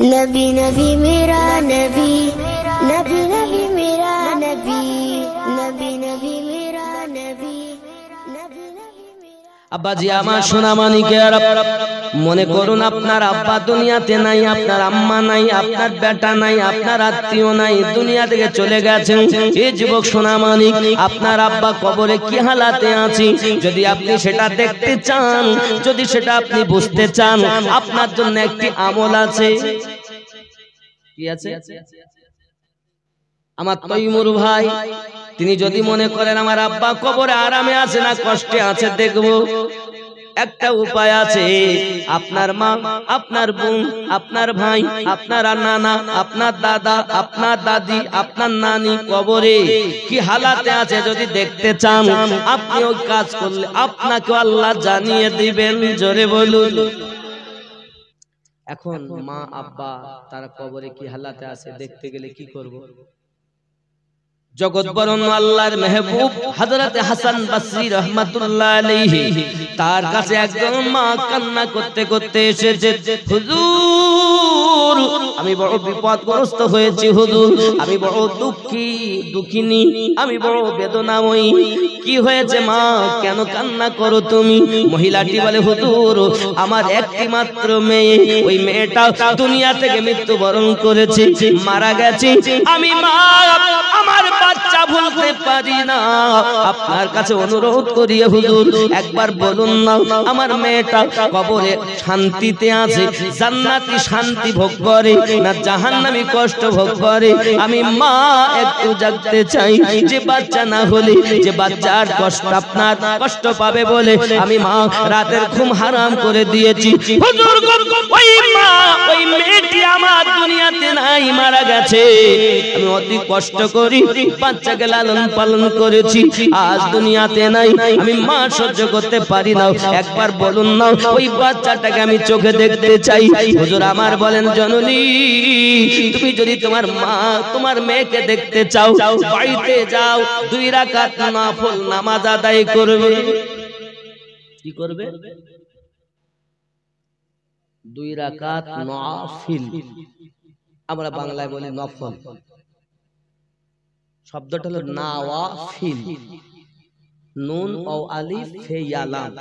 नबी नबी मेरा नबी, नबी नबी मेरा नबी, नबी नबी मेरा नबी, नबी नबी मेरा। আব্বাজি আমার সোনা মানিকের, মনে করুন আপনার আব্বা দুনিয়াতে নাই, আপনার আম্মা নাই, আপনার বেটা নাই, আপনার আত্মীয় নাই, দুনিয়া থেকে চলে গেছেন। এই যুবক সোনা মানিক, আপনার আব্বা কবরে কি হালাতে আছে যদি আপনি সেটা দেখতে চান, যদি সেটা আপনি বুঝতে চান, আপনার জন্য একটি আমল আছে। কি আছে? আমার তৈমুর ভাই, তিনি যদি মনে করেন আমার আব্বা কবরে আরামে আছে না কষ্টে আছে দেখব, একটা উপায় আছে। আপনার মা, আপনার বোন, আপনার ভাই, আপনার নানা, আপনার দাদা, আপনার দাদি, আপনার নানি কবরে কি হালাতে আছে যদি দেখতে চান, আপনি ওই কাজ করলে আপনাকে আল্লাহ জানিয়ে দিবেন। জোরে বলুন। এখন মা আব্বা তারা কবরে কি হালাতে আছে দেখতে গেলে কি করব? জগৎ বরণ্য আল্লাহর মেহবুব হযরত হাসান বসরি রাহমাতুল্লাহ আলাইহি, তার কাছে একজন মা কান্না করতে করতে এসেছে, হুজুর আমি বড় বিপদগ্রস্ত হয়েছি, হুজুর আমি বড় দুঃখিনী, আমি বড় বেদনাময়ী। কি হয়েছে মা, কেন কান্না করো তুমি? মহিলাটি বলে, হুজুর আমার একটি মাত্র মেয়ে, ওই মেয়েটা দুনিয়া থেকে মৃত্যুবরণ করেছে, মারা গেছে। আমি মা আমার বাচ্চা ভুলতে পারি না, আপনার কাছে অনুরোধ করি হুজুর একবার বলুন না আমার মেয়েটা কবরে শান্তিতে আছে, জান্নাতি শান্তি ভোগ করে না জাহান্নামী কষ্ট ভোগ করে? আমি মা একটু জানতে চাই, যে বাচ্চা না হলে যে বাচ্চার কষ্ট আপনার কষ্ট পাবে বলে আমি মা রাতের ঘুম হারাম করে দিয়েছি। হুজুর ওই মা, ওই মেয়েটি আমার দুনিয়াতে নাই, মারা গেছে। আমি অতি কষ্ট করি বাচ্চাকে লালন পালন করেছি, আজ দুনিয়াতে নাই, আমি মা সহ্য করতে পারি না। একবার বলুন না ওই বাচ্চাটাকে আমি চোখে দেখতে চাই। হুজুর আমার বলেন, জননী তুমি যদি তোমার মা তোমার মেয়েকে দেখতে চাও, বাড়িতে যাও, 2 রাকাত নফল নামাজ আদায় করবে। কি করবে? 2 রাকাত নফল, আমরা বাংলায় বলি নফল, শব্দটা হলো নাওয়াফিল, নুন ও আলিফ ফে ইয়া লাম।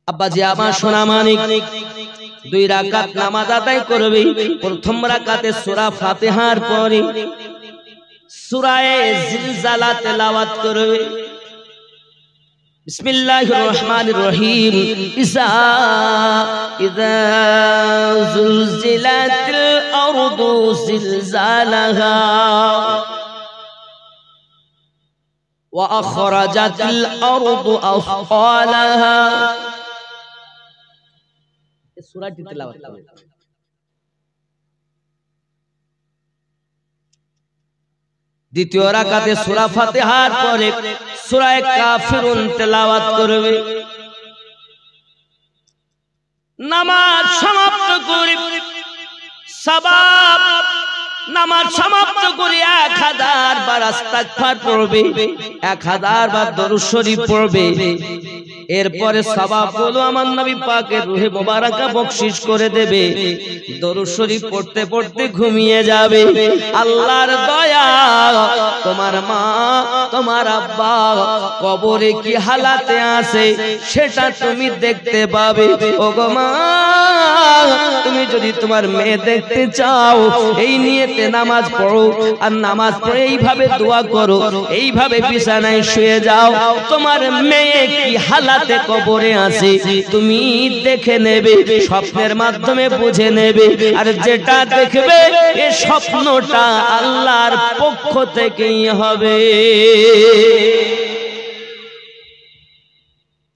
আব্বাজি আমার সোনা মানিক 2 রাকাত নামাজ আদায় করবে। প্রথম রাকাতে সূরা ফাতিহার পরে সূরা জিলজালা তেলাওয়াত করবে। বিসমিল্লাহির রহমানির রহিম। ইযা যুলজিলাতিল আরদু জিলজালাহা ওয়া আখরাজাতিল আরদু আসকালাহা। এই সূরাটি তেলাওয়াত করবে। দ্বিতীয় রাকাতে সূরা ফাতিহার পরে সূরা কাফিরুন তেলাওয়াত করবে। নামাজ সমাপ্ত করে সওয়াব, নামাজ সমাপ্ত করে 1000 বার ইস্তিগফার পড়বে, 1000 বার দরুদ শরীফ পড়বে। এরপরে সওয়াব গুলো আমার নবী পাকের রূহে মোবারকা বকশিশ করে দেবে। দরুদ শরীফ পড়তে পড়তে ঘুমিয়ে যাবে। আল্লাহর দয়া, তোমার মা তোমার আব্বা কবরে কি হালাতে আছে সেটা তুমি দেখতে পাবে। ওগো মা, তুমি যদি তোমার মেয়ে দেখতে চাও, এই নিয়তে নামাজ পড়ো, আর নামাজ পড়ে এইভাবে দোয়া করো, এইভাবে বিছানায় শুয়ে যাও, তোমার মেয়ে কি হালাতে কবরে আছে তুমি দেখে নেবে, স্বপ্নের মাধ্যমে বুঝে নেবে। আর যেটা দেখবে এ স্বপ্নটা আল্লাহর পক্ষ থেকেই হবে,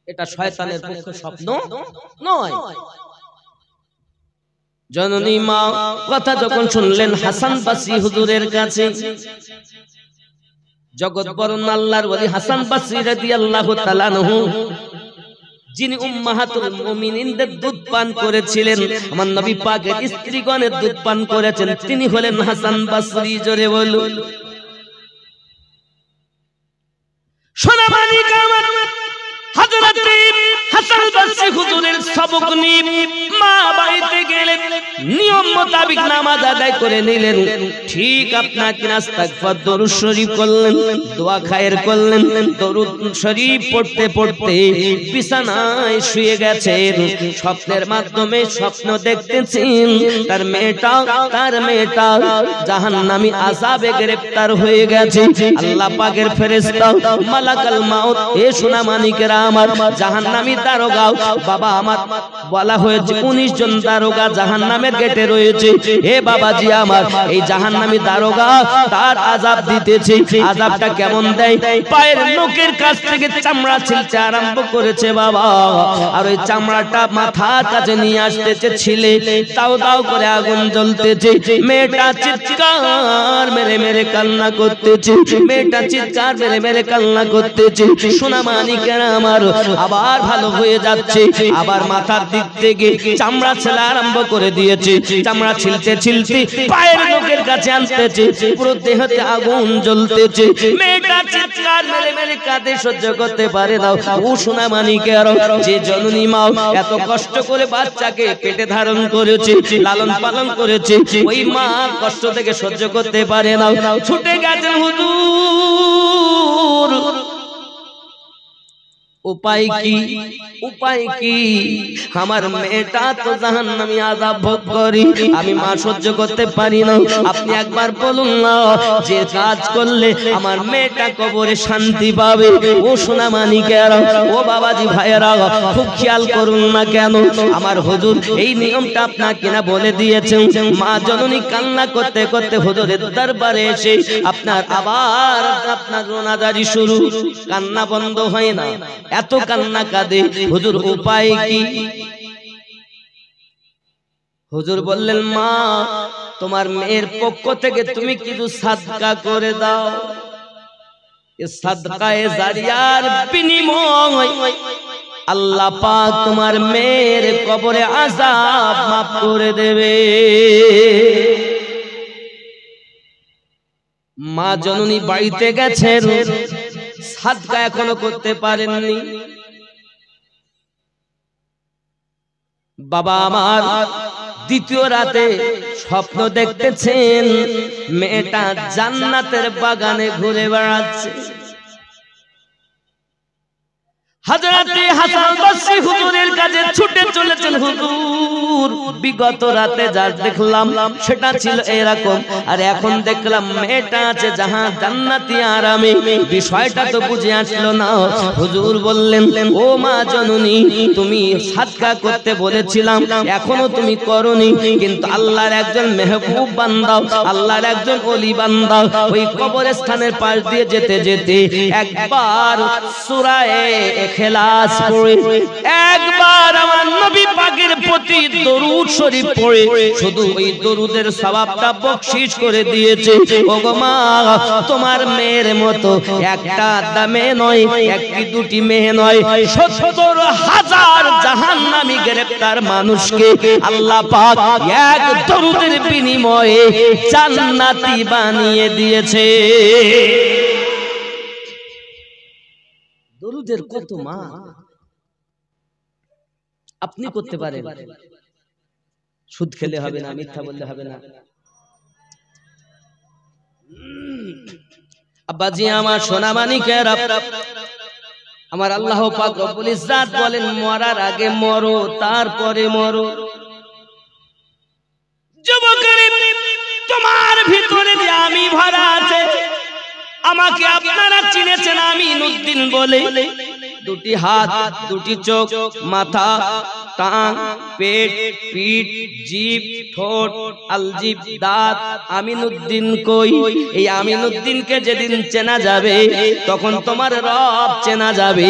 এটা শয়তানের পক্ষ স্বপ্ন নয়। জননী মা কথা যখন শুনলেন হাসান বসরি হুজুরের কাছে, জগৎ বরণ্য আল্লাহর ওলি হাসান বসরি রাদিয়াল্লাহু তাআলা আনহু, যিনি উম্মাহাতুল মুমিনিনদের দুধ পান করেছিলেন, আমার নবী পাকের স্ত্রীগণের দুধ পান করেছেন, তিনি হলেন হাসান বসরি। জোরে বলুন। সোনা মানিক আমার হযরত হাসান বসরি হুজুরের সবক নিয়ে মা বাড়িতে গেলেন। মোতাবিক নামাজ আদায় করে নিলেন। ঠিক আপনার ইস্তিগফার দরুদ শরীফ করলেন, দোয়া খায়ের করলেন, দরুদ শরীফ পড়তে পড়তে বিছানায় শুয়ে গেছেন। স্বপ্নের মাধ্যমে স্বপ্ন দেখতেছেন তার মেয়েটা জাহান্নামী আযাবে গ্রেফতার হয়ে গেছে। আল্লাহ পাকের ফেরেশতা মালাকুল মাউত, এ সোনা মানিকেরা আমার, জাহান্নামী দারোগা বাবা আমার, বলা হয়েছে 19 জন দারোগা জাহান্নামের গেটে রয়েছে। হে বাবাজি আমার, এই জাহান্নামী দারোগা তার আযাব দিতেছে। আযাবটা কেমন দেয়? পায়ের নখের কাছ থেকে চামড়া ছিলতে আরম্ভ করেছে বাবা, আর ওই চামড়াটা মাথার কাছে নিয়ে আসতেছে, ছিলে দাও দাও করে আগুন জ্বলতেছে। মেয়েটা চিৎকার মেরে মেরে কান্না করতেছে, মেয়েটা চিৎকার মেরে মেরে কান্না করতেছে। সোনা মানিকেরা আমার, আবার ভালো হয়ে যাচ্ছে, আবার মাথার দিক থেকে চামড়া ছেলা আরম্ভ করে দিয়েছে। চামড়া ছিলতে ছিলতে পায়ের নখের কাছে আনতেছে, পুরো দেহতে আগুন জ্বলতেছে। মেয়েটা চিৎকার মেরে মেরে কাঁদে, সহ্য করতে পারে না। ও সোনা মানিকেরা, যে জননী মা এত কষ্ট করে বাচ্চাকে পেটে ধারণ করেছে, লালন পালন করেছে, ওই মা কষ্ট থেকে সহ্য করতে পারে না, ছুটে গেছেন হুজুর। উপায় কি? উপায় কি? আমার মেয়েটা তো জাহান্নামী আযাব ভোগ করে, আমি মা সহ্য করতে পারি না। আপনি একবার বলুন না, যে কাজ করলে আমার মেয়েটা কবরে শান্তি পাবে। ও সোনা মানিকেরা, ও বাবাজি ভাইয়েরা, খুব খেয়াল করুন না কেন আমার হুজুর এই নিয়মটা আপনাকে না বলে দিয়েছেন। মা জননী কান্না করতে করতে হুজুরের দরবারে এসে আপনার রোনাজারি শুরু, কান্না বন্ধ হয় না, এত কান্না কাঁদে। হুজুর উপায় কি? হুজুর বললেন, মা তোমার মেয়ের পক্ষ থেকে তুমি কিছু সাদকা করে দাও। এই সাদকায়ে জারিয়ার বিনিময় আল্লাহ পাক তোমার মেয়ের কবরে আযাব মাফ করে দেবে। মা জননী বাড়িতে গেছেন, সাদকা এখনো করতে পারেননি। বাবা আমার দ্বিতীয় রাতে স্বপ্ন দেখতেছেন মেয়েটা জান্নাতের বাগানে ঘুরে বেড়াচ্ছে। হযরতে হাসান বসরি হুজুরের কাছে ছুটে চলেছেন, হুজুর বিগত রাতে যা দেখলাম সেটা ছিল এরকম, আর এখন দেখলাম মেয়েটা আছে জান্নাতি আরামে, বিষয়টা তো বুঝে আসলো না। হুজুর বললেন, ও মা জননী, তুমি সাদকা করতে বলেছিলাম, এখনো তুমি করনি, কিন্তু আল্লাহর একজন মেহবুব বান্দা, আল্লাহর একজন ওলি বান্দা ওই কবরস্থানের পাশ দিয়ে যেতে যেতে একবার সূরা ইখলাস পড়ে, একবার আমার নবী পাকের প্রতি দরুদ শরীফ পড়ে, শুধু ওই দরুদের সওয়াবটা বকশিশ করে দিয়েছে। ওগো মা, তোমার মেয়ের মতো একটা দামে নয়, একটি দুটি মেয়ে নয়, ৭০,০০০ জাহান্নামী গ্রেফতার মানুষকে আল্লাহ পাক এক দরুদের বিনিময়ে জান্নাতি বানিয়ে দিয়েছে। দরুদের কত মা আপনি করতে পারেন। সুদ খেলে হবে না, মিথ্যা বললে হবে না। আব্বাজি আমার, সোনা মানিকেরা আমার, আল্লাহ পাক রব্বুল ইজ্জাত বলেন, মরার আগে মরো, তারপরে মরো। যুবকেরা, তোমার ভিতরে যে আমি ভরা আছে, আমাকে আপনারা চিনেছেন আমিনউদ্দিন বলে। দুটি হাত, দুটি চোখ, মাথা, টান, পেট, পিঠ, জিভ, ঠোঁট, আলজিভ, দাঁত, আমিনউদ্দিন কই? এই আমিনউদ্দিনকে যেদিন চেনা যাবে তখন তোমার রব চেনা যাবে,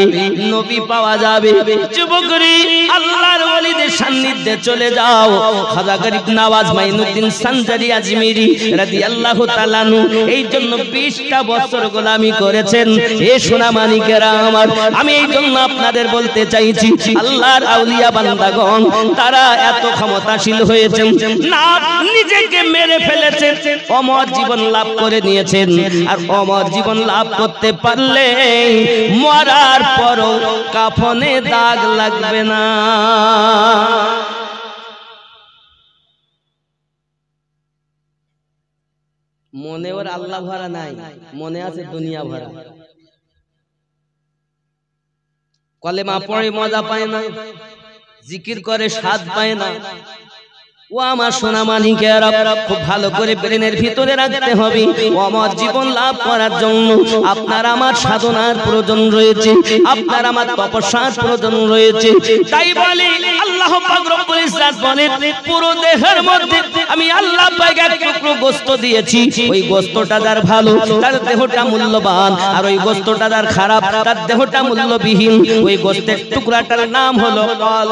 নবী পাওয়া যাবে। যুবকরি, আল্লাহর ওলিদের সান্নিধ্যে চলে যাও। খাজা গরিব নওয়াজ মাইনুদ্দিন সানজারি আজমিরি রাদিয়াল্লাহু তাআলা আনহু এই জন্য 20টা বছর গোলামি করেছেন। এ সোনা মানিকেরা আমার, আমি এই জন্য আপনাদের বলতে চাইছি, আল্লাহর আউলিয়া বান্দাগণ তারা এত ক্ষমতাশীল হয়েছেন না, নিজেকে মেরে ফেলেছেন, অমর জীবন লাভ করে নিয়েছেন। আর অমর জীবন লাভ করতে পারলে মরার পরও কাফনে দাগ লাগবে না। মনে ওর আল্লাহ ভরা নাই, মনে আছে দুনিয়া ভরা। কলেমা পড়ে মজা পায় না, জিকির করে স্বাদ পায় না। ও আমার সোনা মানিকেরা, খুব ভালো করে ব্রেনের ভিতরে রাখতে হবে, ও আমার জীবন লাভ করার জন্য আপনার আমার সাধনার প্রয়োজন রয়েছে, আপনার আমার তপস্যার প্রয়োজন রয়েছে। তাই বলে আল্লাহ পাক রব্বুল ইজ্জত বলেন, পুরো দেহের মধ্যে আমি আল্লাহ পাক এক টুকরো গোশত দিয়েছি, ওই গোশতটা যার ভালো তার দেহটা মূল্যবান, আর ওই গোশতটা যার খারাপ তার দেহটা মূল্যবিহীন। ওই গোশতের টুকরাটার নাম হলো কল।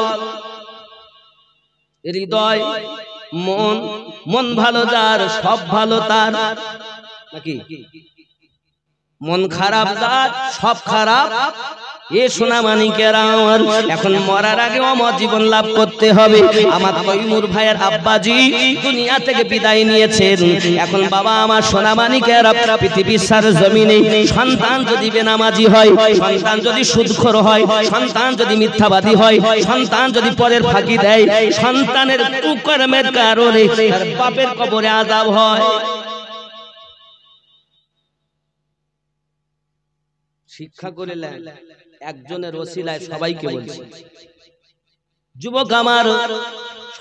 হৃদয়, মন, মন ভালো যার সব ভালো তার, নাকি মন খারাপ যার সব খারাপ। এ সোনা মানিকেরা আমার, এখন মরার আগে অমর জীবন লাভ করতে হবে। আমার তৈমুর ভাইয়ের আব্বাজি দুনিয়া থেকে বিদায় নিয়েছেন। এখন বাবা আমার সোনা মানিকেরা, পৃথিবীর সার জমিনে সন্তান যদি বেনামাজি হয়, সন্তান যদি সুদখোর হয়, সন্তান যদি মিথ্যাবাদী হয়, সন্তান যদি পরের ফাঁকি দেয়, সন্তানের কুকর্মের কারণে তার বাপের কবরে আযাব হয়। শিক্ষা করে একজনের ওসিলায় সবাইকে বলছি, যুবক আমার,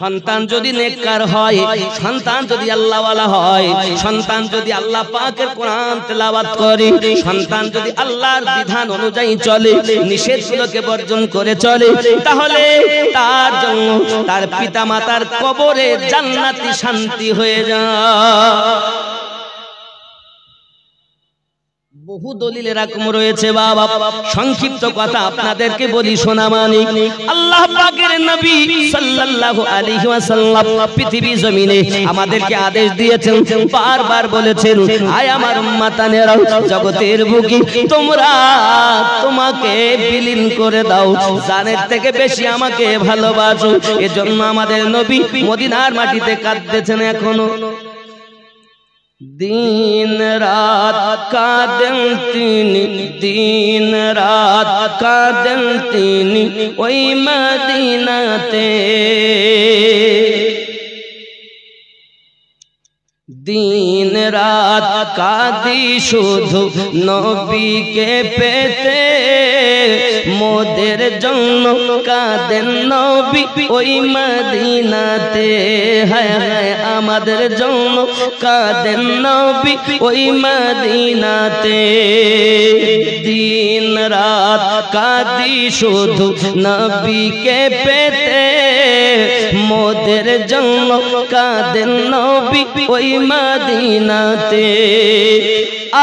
সন্তান যদি নেককার হয়, সন্তান যদি আল্লাহওয়ালা হয়, সন্তান যদি আল্লাহ পাকের কোরআন তেলাওয়াত করে, সন্তান যদি আল্লাহর বিধান অনুযায়ী চলে, নিষেধগুলোকে বর্জন করে চলে, তাহলে তার জন্য তার পিতামাতার কবরে জান্নাতি শান্তি হয়ে যায়। বহু দলিল এরকম রয়েছে বাবা, সংক্ষিপ্ত কথা আপনাদেরকে বলি সোনা মানিক। আল্লাহ পাকের নবী সাল্লাল্লাহু আলাইহি ওয়াসাল্লাম পৃথিবী জমিনে আমাদেরকে আদেশ দিয়েছেন, বারবার বলেছেন, আয় আমার উম্মতানেরা, জগতের বুকে তোমরা তোমাকে বিলীন করে দাও, জানের থেকে বেশি আমাকে ভালোবাসো। এজন্য আমাদের নবী মদিনার মাটিতে কাঁদতেছেন এখনো। দিন রাত কাঁদেন তিনি, দিন রাত কাঁদেন তিনি ওই মদিনাতে, দিন রাত কাঁদি শুধু নবীকে পেতে, মোদের জন্য কাঁদেন নবী ওই মদিনাতে, হায় হায় আমাদের জন্য কাঁদেন নবী ওই মদিনাতে। দিন রাত কাঁদি শুধু নবীকে পেতে, মোদের জন্য কাঁদেন নবী ওই মদিনাতে।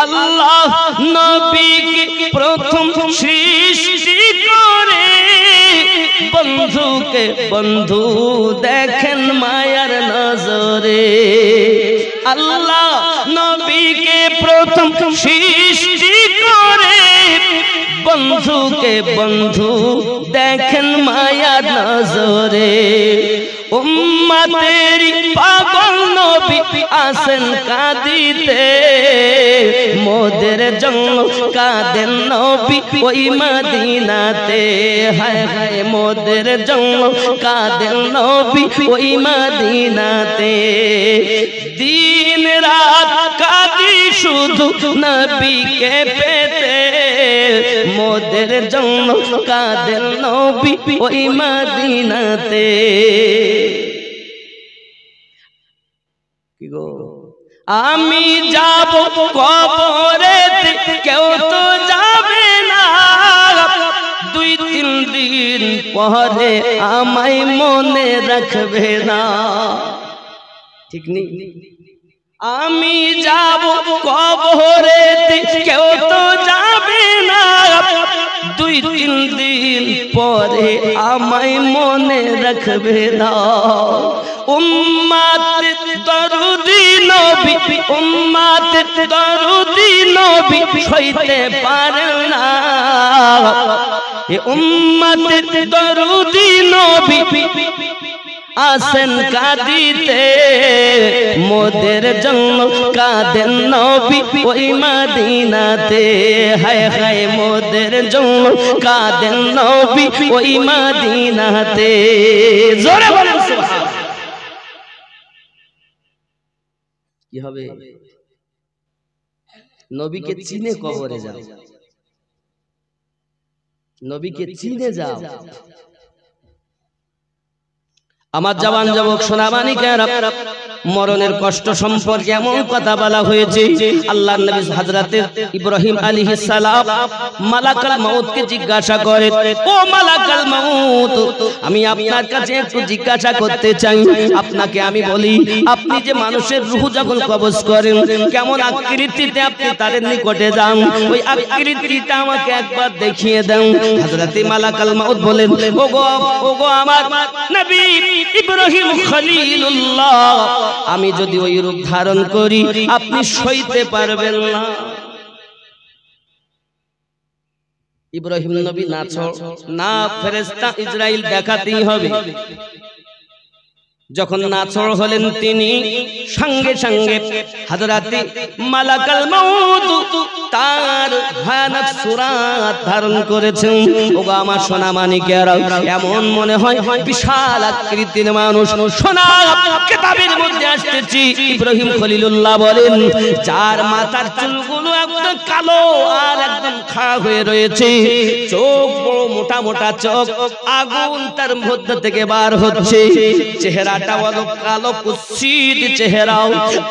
আল্লাহ নবীকে প্রথম সৃষ্টি করে, বন্ধুকে বন্ধু দেখেন মায়ার নজরে। আল্লাহ নবীকে প্রথম সৃষ্টি করে, বন্ধুকে বন্ধু দেখেন মায়ার নজরে। উম্মতের পাগল নবী আসেন কাঁদিতে, মোদের জন্য কাঁদেন নবী ওই মদিনাতে, হায় হায় মোদের জন্য কাঁদেন নবী ওই মদিনাতে। দিন রাত কাঁদি শুধু নবীকে পেতে, মোদের জন্য কাঁদেন নবী ওই মদিনাতে। কি গো, আমি যাব কবরেতে, কেউ তো যাবে না, 2-3 দিন পরে আমায় মনে রাখবে না, ঠিক নেই? আমি যাব কবরেতে, কেউ তো যাবে না, 2-3 দিন পরে আমায় মনে রাখবে না। উম্মত দরুদি নবী, উম্মত দরুদি নবী সইতে পারে না, এ উম্মত দরুদি নবী আসেন কাঁদিতে, মোদের জন্য কাঁদেন নবী ওই মদিনাতে, হায় হায় মোদের জন্য কাঁদেন নবী ওই মদিনাতে। জোরে বলেন সুবহানাল্লাহ। কি হবে? নবীকে চিনে কবরে যাও, নবীকে চিনে যাও। আমার জওয়ান যুবক সোনামানিকেরা, মরণের কষ্ট সম্পর্কে এমন কথা বলা হয়েছে। আল্লাহর নবী হযরতে ইব্রাহিম আলাইহিস সালাম মালাকুল মউতকে জিজ্ঞাসা করে, ও মালাকুল মউত, আমি আপনার কাছে একটু জিজ্ঞাসা করতে চাই। আপনাকে আমি বলি, আপনি যে মানুষের রূহ যখন কবজ করেন, কেমন আকৃতিতে আপনি তার নিকটে যান, ওই আকৃতিটা আমাকে একবার দেখিয়ে দেন। হযরতে মালাকুল মউত বলেন, ওগো আমার নবী ইব্রাহিম খলিলুল্লাহ, আমি যদি ওই রূপ ধারণ করি আপনি সইতে পারবেন না। ইব্রাহিম নবী না ফেরেশতা ইসরাইল দেখাতেই হবে। যখন নাছড় হলেন তিনি, সঙ্গে সঙ্গে হযরতে মালাকুল মউত তার ভয়ানক সূরাত ধারণ করেছেন। ওগো আমার সোনা মানিকেরা, এমন মনে হয় বিশাল আকৃতির মানুষ। সোনা কিতাবের মধ্যে আসছে, ইব্রাহিম খলিলুল্লাহ বলেন, যার মাথার চুলগুলো একদম কালো আর একদম খাড়া হয়ে রয়েছে, চোখ বড় মোটা মোটা চোখ, আগুন তার মধ্যে থেকে বার হচ্ছে, চেহারা কালো কুৎসিত চেহারা।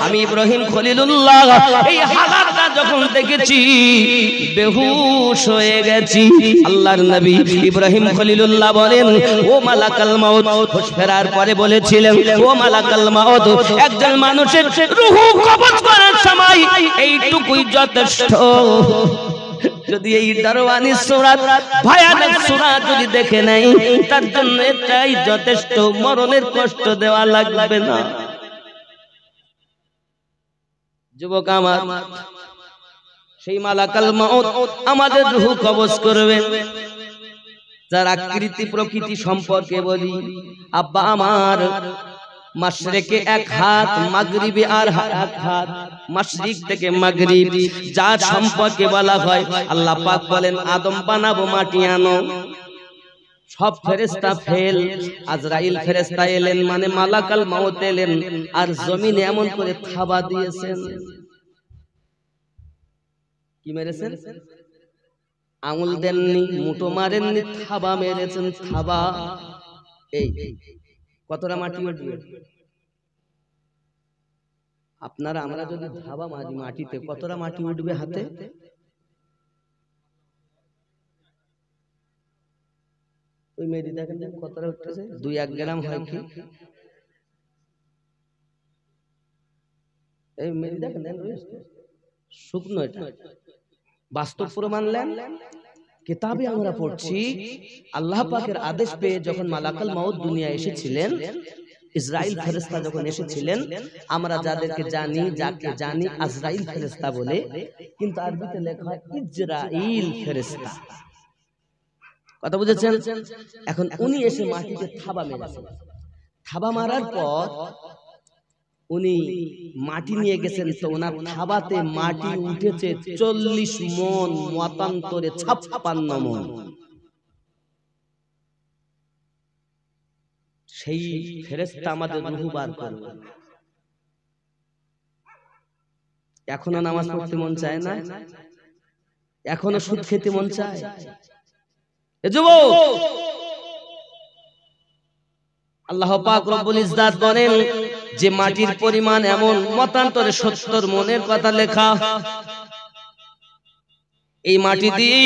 আমি ইব্রাহিম খলিলুল্লাহ এই হালাতটা যখন দেখেছি বেহুশ হয়ে গেছি। আল্লাহর নবী ইব্রাহিম খলিলুল্লাহ বলেন, ও মালাকুল মউত, হুঁশ ফেরার পরে বলেছিলেন, ও মালাকুল মউত, একজন মানুষের রূহ কবজ করার সময় এইটুকুই যথেষ্ট। যদি এই দারওয়ানি সূরাত, ভয়ানক সূরাত যদি দেখে নাই, তার জন্য এটাই যথেষ্ট, মরণের কষ্ট দেওয়া লাগবে না। যুবক আমার, সেই মালাকুল মউত আমাদের রূহ কবজ করবে। যার আকৃতি প্রকৃতি সম্পর্কে বলি, আব্বা আমার মাশরিকে এক হাত, মাগরিবে আর এক হাত, মাশরিক থেকে মাগরিব, যার সম্পর্কে বলা হয় আল্লাহ পাক বলেন, আদম বানাবো মাটি আনো। সব ফেরেশতা ফেল, আজরাইল ফেরেশতা এলেন, মানে মালাকুল মউত এলেন, আর জমিনে এমন করে থাবা দিয়েছেন। কি মেরেছেন? আঙুল দেননি, মুঠো মারেননি, থাবা মেরেছেন। থাবা এই কতটা মাটি উঠবে? আপনারা আমরা যদি থাবা মারি মাটিতে, কতটা মাটি উঠবে হাতে? ওই মেরি দেখেন কতটা উঠতেছে, 2-1 গ্রাম হয় কি? এই মেরি দেখেন শুকনো, এটা বাস্তব প্রমাণ নেন। কিতাবে আমরা পড়ছি, আল্লাহ পাকের আদেশ পেয়ে যখন মালাকুল মউত দুনিয়া এসেছিলেন, ইসরাইল ফেরেশতা যখন এসেছিলেন, আমরা যাদেরকে জানি, যাকে জানি আজরাইল ফেরেশতা বলে, কিন্তু আরবিতে লেখা হয় ইজরাইল ফেরেশতা। কথা বুঝেছেন? এখন উনি এসে মাটিতে থাবা মেরেছেন। থাবা মারার পর উনি মাটি নিয়ে গেছেন, তো ওনার থাবাতে মাটি উঠেছে 40 মণ, মতান্তরে 56 মণ। সেই ফেরেশতা আমাদের রূহ বার করবে। এখনো নামাজ পড়তে মন চায় না? এখনো সুদ খেতে মন চায়? এ যুবক, আল্লাহ পাক রব্বুল ইজ্জাত বলেন যে মাটির পরিমাণ এমন, মতান্তরে 70 মণের কথা লেখা। এই মাটি দিয়ে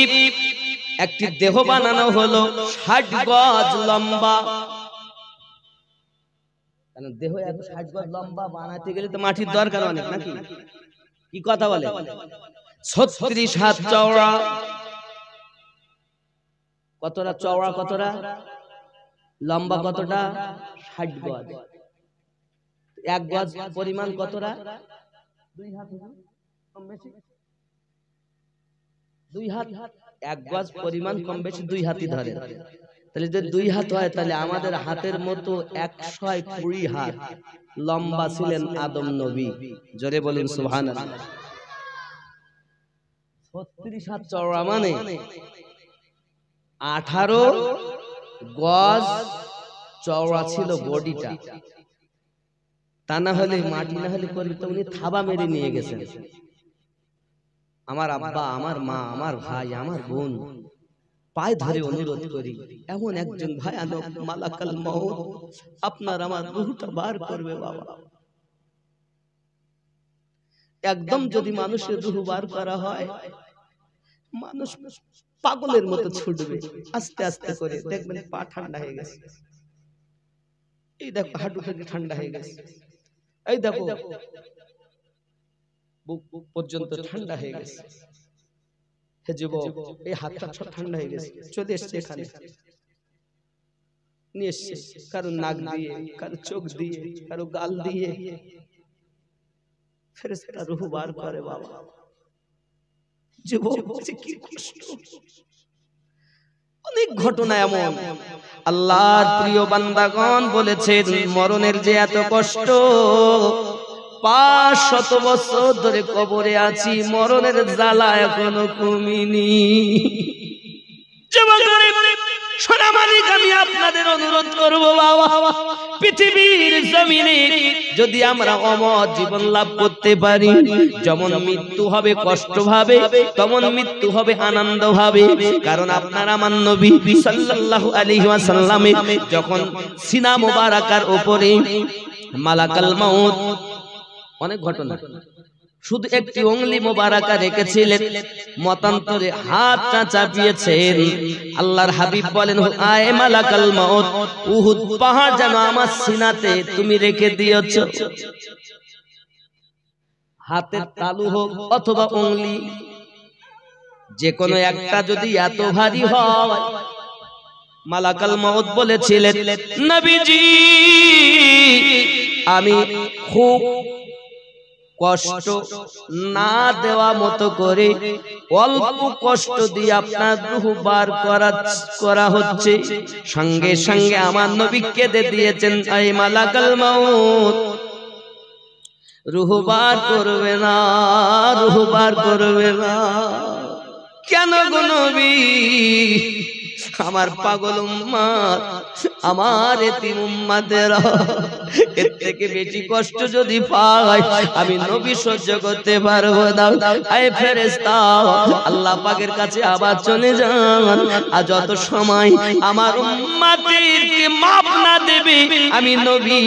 একটি দেহ বানানো হলো 60 গজ লম্বা। কারণ দেহ এত 60 গজ লম্বা বানাতে গেলে তো মাটির দরকার অনেক, নাকি? কি কথা বলে? 36 হাত চওড়া। কতটা চওড়া, কতটা লম্বা, কতটা? 60 গজ। 1 গজ পরিমাণ কতটা? 2 হাত, কম বেশি 2 হাত। 1 গজ পরিমাণ কম বেশি 2 হাতই ধরে। তাহলে যদি 2 হাত হয়, তাহলে আমাদের হাতের মতো 120 হাত লম্বা ছিলেন আদম নবী। জোরে বলুন সুবহানাল্লাহ। 36 হাত চওড়া মানে 18 গজ চওড়া ছিল বডিটা। তা না হলে, মাটি না হলে করবি তো। উনি থাবা মেরে নিয়ে গেছেন। আমার আব্বা, আমার মা, আমার ভাই, আমার বোন পায়ে ধরে অনুরোধ করি, এমন একজন ভয়ানক মালাকাল মউত আপনার আমার রূহটা বার করবে বাবা। একদম যদি মানুষের রূহ বার করা হয়, মানুষ পাগলের মতো ছুটবে, আস্তে আস্তে করে দেখবেন পা ঠান্ডা হয়ে গেছে, এই দেখো হাঁটু থেকে ঠান্ডা হয়ে গেছে, এই দেখো বুক পর্যন্ত ঠান্ডা হয়ে গেছে, হে যুবক এই হাতটা সব ঠান্ডা হয়ে গেছে, চলে এসছে এখানে নিয়ে এসছে, কারো নাক দিয়ে, কারো চোখ দিয়ে, কারো গাল দিয়ে ফেরেশতা রূহ বার করে বাবা। যুবক কি কষ্ট, অনেক ঘটনা এমন। আল্লাহর প্রিয় বান্দাগণ বলেছেন মরণের যে এত কষ্ট, 500 বছর ধরে কবরে আছি, মরণের জ্বালা এখনো কমেনি। সোনা মালিক, আমি আপনাদের অনুরোধ করব বাবা, পৃথিবীর জমিনে যদি আমরা অমর জীবন লাভ করতে পারি, যেমন মৃত্যু হবে কষ্ট ভাবে, তেমন মৃত্যু হবে আনন্দ ভাবে। কারণ আপনার আমার নবী সাল্লাল্লাহু আলাইহি ওয়াসাল্লাম যখন সিনা মুবারাকার উপরে মালাকাল মউত, অনেক ঘটনা, শুধু একটি অঙ্গুলি মোবারকা রেখেছিলেন, মতান্তরে হাতটা চাপিয়েছেন। আল্লাহর হাবিব বলেন, আয় মালাকাল মউত, উহুদ পাহাড় যেন আমার সিনাতে তুমি রেখে দিয়েছো। হাতের তালু হোক অথবা অঙ্গুলি, যে কোনো একটা যদি এত ভারী হয়, মালাকাল মউত বলেছিলেন, নবীজি আমি খুব কষ্ট না দেওয়া মতো করে অল্প কষ্ট দিয়ে আপনার রূহ বার করা হচ্ছে। সঙ্গে সঙ্গে আমার নবী কেঁদে দিয়েছেন, আয় মালাকাল মউত, রূহ বার করবে না, রূহ বার করবে না। কেন গো নবী? আমার পাগল উম্মত, আমার এতিম উম্মতেরা এর থেকে বেশি কষ্ট যদি পায় আমি নবী সহ্য করতে পারবো না। আয় ফেরেশতা, আল্লাহ পাকের কাছে আবার চলে যান, আর যত সময় আমার উম্মতদেরকে মাফ না দেবে আমি নবী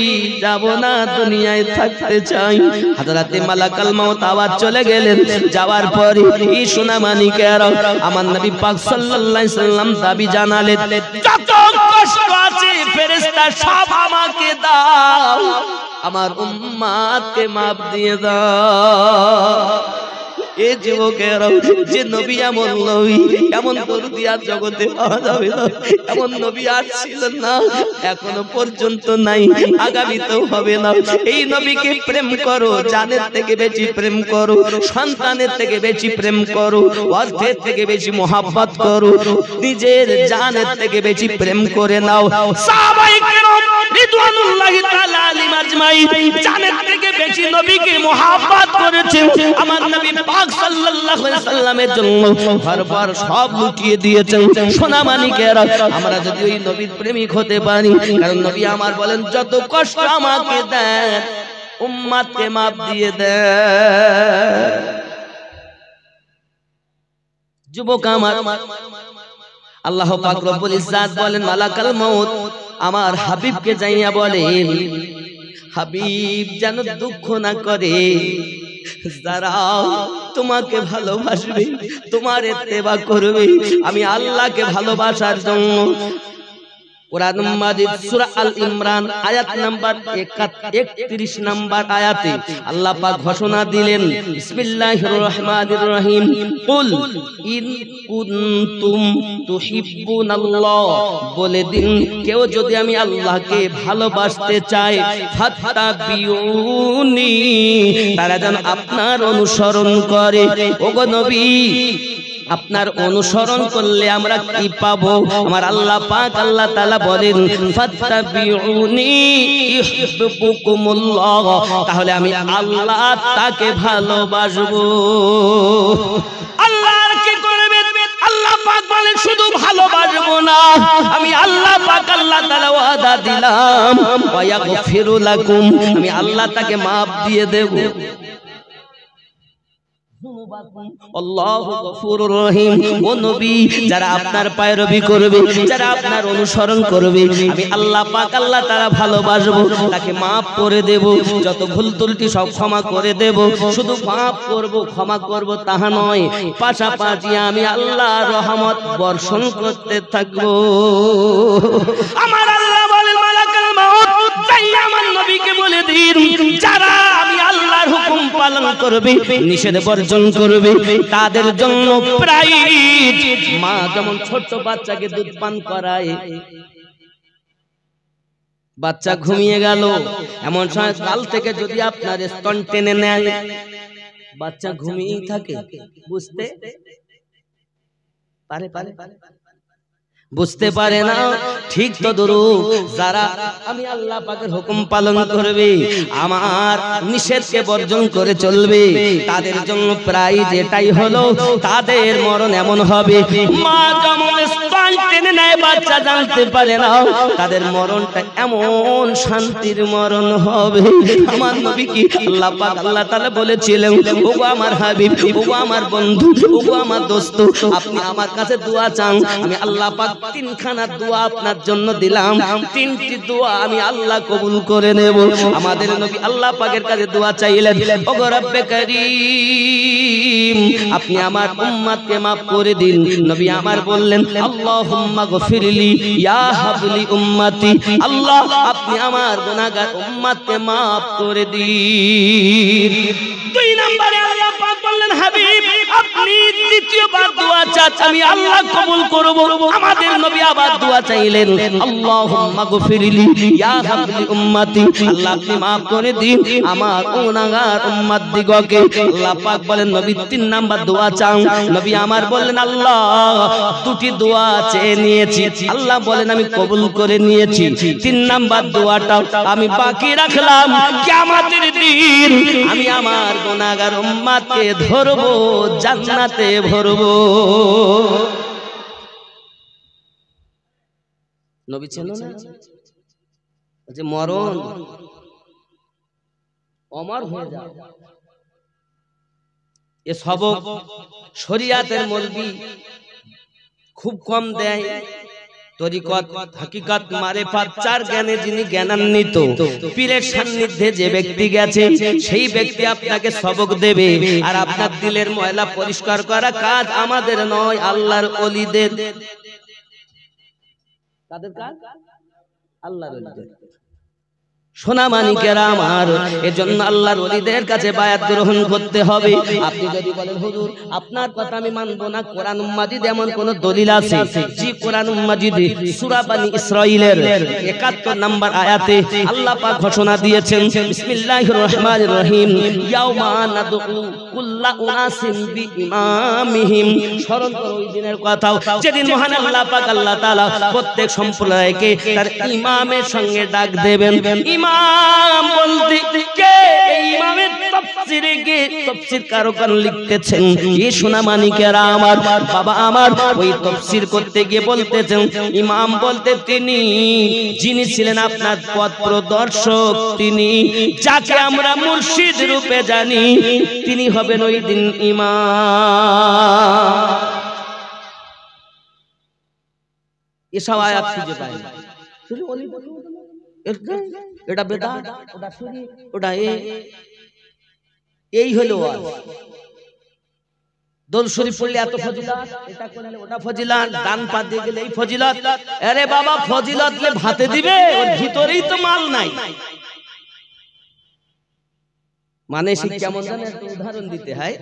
যাব না, দুনিয়ায় থাকতে চাই। হযরতে মালাকাল মউত আবার চলে গেলেন। যাওয়ার পরে এই সোনা মানিকেরা আমার নবী পাক সাল্লাল্লাহু আলাইহি সাল্লাম দাবি জানালেন, যত কষ্ট আছে ফেরেশতা সব আমাকে দাও, আমার উম্মতকে মাফ দিয়ে দাও। এ যুবকেরা, যে নবী এমন নবী, এমন দরদি আর জগতে পাওয়া যাবে না, এমন নবী আর ছিল না, এখনো পর্যন্ত নাই, আগামীতেও হবে না। এই নবীকে প্রেম করো, জানের থেকে বেশি প্রেম করো, সন্তানের থেকে বেশি প্রেম করো, অর্থের থেকে বেশি মোহাব্বত করো, নিজের জানের থেকে বেশি প্রেম করে নাও। সাহাবায়ে কেরাম রিদওয়ানুল্লাহি তাআলা আলাইহিম আজমাইন জানের থেকে বেশি নবীকে মোহাব্বত করেছেন। আমার নবী পাক সাল্লাল্লাহু আলাইহি সাল্লামের জন্য ঘরবার সব লুটিয়ে দিয়েছেন। সোনা মানিকেরা, আমরা যদি ওই নবীর প্রেমিক হতে পারি, কারণ নবী আমার বলেন, যত কষ্ট আমাকে দেন উম্মতকে মাফ দিয়ে দেন। যুবক আমার, আল্লাহ পাক রব্বুল ইজ্জাত বলেন, মালাকাল মউত আমার হাবিবকে যাইয়া বলেন, হাবিব যেন দুঃখ না করে, যারা তোমাকে ভালোবাসবে, তোমার ইত্তেবা করবে, আমি আল্লাহকে ভালোবাসার জন্য কোরআন মাজিদ সূরা আল ইমরান আয়াত নাম্বার 31 নাম্বার আয়াতে আল্লাহ পাক ঘোষণা দিলেন, বিসমিল্লাহির রহমানির রহিম, কুল ইন কুনতুম তুহিব্বুনাল্লাহ, বলে দিন কেউ যদি আমি আল্লাহকে ভালোবাসতে চায়, ফাত্তাবিউনি, তারা যেন আপনার অনুসরণ করে। ওগো নবী, আপনার অনুসরণ করলে আমরা কি পাবো? আমার আল্লাহ পাক আল্লাহ তাআলা বলেন, ফাত্তাবিউনি ইউহিব্বুকুমুল্লাহ, তাহলে আমি আল্লাহ তাকে ভালোবাসবো। আল্লাহ কি করবে? আল্লাহ পাক বলেন, শুধু ভালোবাসবো না, আমি আল্লাহ পাক আল্লাহ তাআলা ওয়াদা দিলাম, ওয়া ইয়াগফিরু লাকুম, আমি আল্লাহ তাকে maaf দিয়ে দেব। আল্লাহু গফুরুর রহিম। ও নবী, যারা আপনার পায়রবি করবে, যারা আপনার অনুসরণ করবে, আমি আল্লাহ পাক আল্লাহ তাআলা ভালোবাসবো, তাকে maaf করে দেব, যত ভুল ত্রুটি সব ক্ষমা করে দেব। শুধু maaf করব, ক্ষমা করব তাহা নয়, পাশাপাশি আমি আল্লাহর রহমত বর্ষণ করতে থাকবো। আমার আল্লাহ বলেন মালাকুল মাউত, তাই আমার নবীকে বলে দিন, যারা আমি আল্লাহর হুকুম পালন করবে, নিষেধ বর্জন করবে, তাদের জন্য প্রাইজ। মা যেমন ছোট বাচ্চাকে দুধ পান করায়, বাচ্চা ঘুমিয়ে গেল, এমন সময় কাল থেকে যদি আপনার স্তন টেনে নেয়, বাচ্চা ঘুমিয়েই থাকে, বুঝতে পারে বুঝতে পারে না। ঠিক তো দরুদ, যারা আমি আল্লাহ পাকের হুকুম পালন করবে, আমার নিষেধকে বর্জন করে চলবে, তাদের জন্য প্রাইজ এটাই হলো, তাদের মরণ এমন হবে, মা যেমন স্তন টেনে নেয় বাচ্চা জানতে পারে না, তাদের মরণটা এমন শান্তির মরণ হবে। আমার নবী কি আল্লাহ পাক আল্লাহ তাআলা বলেছিলেন, ওগো আমার হাবিব, ওগো আমার বন্ধু, ওগো আমার দোস্ত, আপনি আমার কাছে দোয়া চান, আমি আল্লাহ পাক তিনখানা দোয়া আপনার জন্য দিলাম, তিনটি দোয়া আমি আল্লাহ কবুল করে নেব। আমাদের নবী আল্লাহ পাকের কাছে দোয়া চাইলেন, ওগো রব্বে কারীম, আপনি আমার উম্মতকে maaf করে দিন। নবী আমার বললেন, আল্লাহুম্মা গফিরলি ইয়া হাবলি উম্মতি, আল্লাহ আপনি আমার গুনাহগার উম্মতকে maaf করে দিন। দুই নম্বরে আল্লাহ পাক বললেন, হাবিব আপনি দ্বিতীয়বার দোয়া চান, আমি আল্লাহ কবুল করব। আমাদের নবী আবার দোয়া চাইলেন, আল্লাহুম্মা গফিরলি ইয়া হাবলি উম্মতি, আল্লাহ আপনি maaf করে দিন আমার গুনাহগার উম্মত দিগকে। আল্লাহ পাক বলেন, নবী তিন নাম্বার দোয়া চান। নবী আমার বললেন, আল্লাহ দুটি দোয়া চেয়ে নিয়েছি, আল্লাহ বলেন আমি কবুল করে নিয়েছি, তিন নাম্বার দোয়াটা আমি বাকি রাখলাম, কিয়ামতের দিন আমি আমার গুনাহগার উম্মতকে ধরবো, জান্নাতে ভরবো। নবী চেনো না যে মরণ অমর হয়ে যায়, এ সবক শরিয়াতের মৌলবি খুব কম দেয়। তরিকত হাকিকত মারেফাত চার জ্ঞানে যিনি জ্ঞানান্বিত, পীরের সান্নিধ্যে যে ব্যক্তি গেছে, সেই ব্যক্তি আপনাকে সবক দেবে। আর আপনার দিলের ময়লা পরিষ্কার করা কাজ আমাদের নয়, আল্লাহর ওলিদের। কাদের কাজ? আল্লাহর ওলিদের। সোনা মানিকেরা আমার, এজন্য আল্লাহর ওলিদের কাছে বায়াত গ্রহণ করতে হবে। আপনি যদি বলেন হুজুর আপনার কথা আমি মানব না, কোরআন মাজিদ এমন কোন দলিল আছে? জি, কোরআন মাজিদে সূরা বনী ইসরাঈলের ৭১ নম্বর আয়াতে আল্লাহ পাক ঘোষণা দিয়েছেন, বিসমিল্লাহির রহমানির রহিম, ইয়াউমা নাদউ কুল্লা উনাসিন বিইমামিহিম। স্মরণ করো ওই দিনের কথা, যেদিন মহান আল্লাহ পাক আল্লাহ তাআলা প্রত্যেক সম্প্রদায়কে তার ইমামের সঙ্গে ডাক দেবেন। ইমাম বলতে কে? ইমামের তাফসীরে কে তাফসীর কারকন লিখতেছেন, এই সোনা মানিকেরা আমার, বাবা আমার, ওই তাফসীর করতে গিয়ে বলতেছেন, ইমাম বলতে তিনি যিনি ছিলেন আপনার পথ প্রদর্শক, তিনি যাকে আমরা মুর্শিদ রূপে জানি, তিনি হবেন ওই দিন ইমাম। এসব আয়াত খুঁজে পায় না, শুধু ওলি এটা বেদাত, ওটা শিরক, ওটা এই হলো দরুদ শরীফ পড়লে এত ফজিলত, এটা করলে ওটা ফজিলত, দান পাত দিয়ে গেলে এই ফজিলত। আরে বাবা, ফজিলত লে ভাতে দিবে, ওর ভিতরেই তো মাল নাই। মানে সে কেমন জানেন, একটা উদাহরণ দিতে হয়।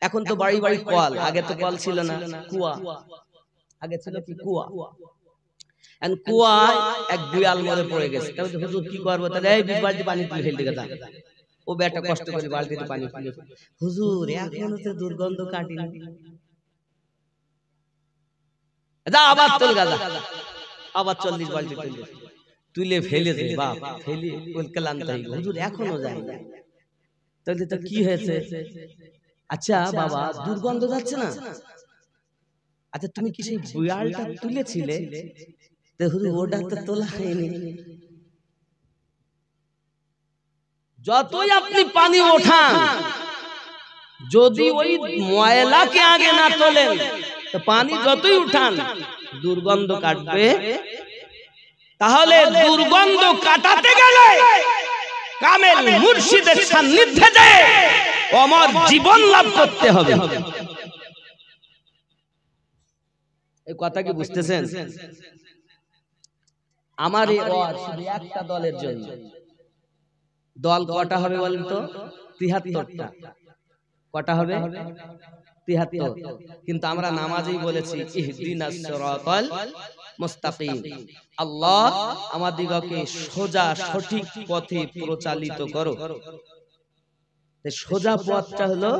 এখন তো বাড়ি বাড়ি কল, আগে তো কল ছিল না, কুয়া। আগে ছিল কি? কুয়া। কুয়ায় এক বিড়াল মরে পড়ে গেছে। হুজুর কি করবো? তাহলে এই 20 বালতি পানি তুলে ফেলতে গেলাম। ও বেটা কষ্ট করে বালতিতে পানি তুলে, হুজুর এখনো তো দুর্গন্ধ কাটিনি, যা আবার চল গাদা, আবার 40 বালতি তুলে ফেলেছে। বাপ ফেলে ক্লান্ত হয়ে গেল, হুজুর এখনো যায় না। তাহলে তো কি হয়েছে? আচ্ছা বাবা, দুর্গন্ধ যাচ্ছে না? আচ্ছা তুমি কি সেই বিড়ালটা তুলেছিলে? ওটা তো তোলা হয়নি। যতই আপনি পানি ওঠান, যদি ওই ময়লাকে আগে না তোলেন তো পানি যতই উঠান দুর্গন্ধ কাটবে। তাহলে দুর্গন্ধ কাটাতে গেলে কামেল মুর্শিদের সান্নিধ্যে যেয়ে অমর জীবন লাভ করতে হবে। এই কথা কি বুঝতেছেন? আমার এই ওয়াজ শুধু একটা দলের জন্য। দল কটা হবে বলেন তো? ৭৩টা। কটা হবে? ৭৩। কিন্তু আমরা নামাজেই বলেছি ইহদিনাস সিরাতাল মুস্তাকিম, আল্লাহ আমাদিগকে সোজা সঠিক পথে পরিচালিত করো। সোজা পথটা হলো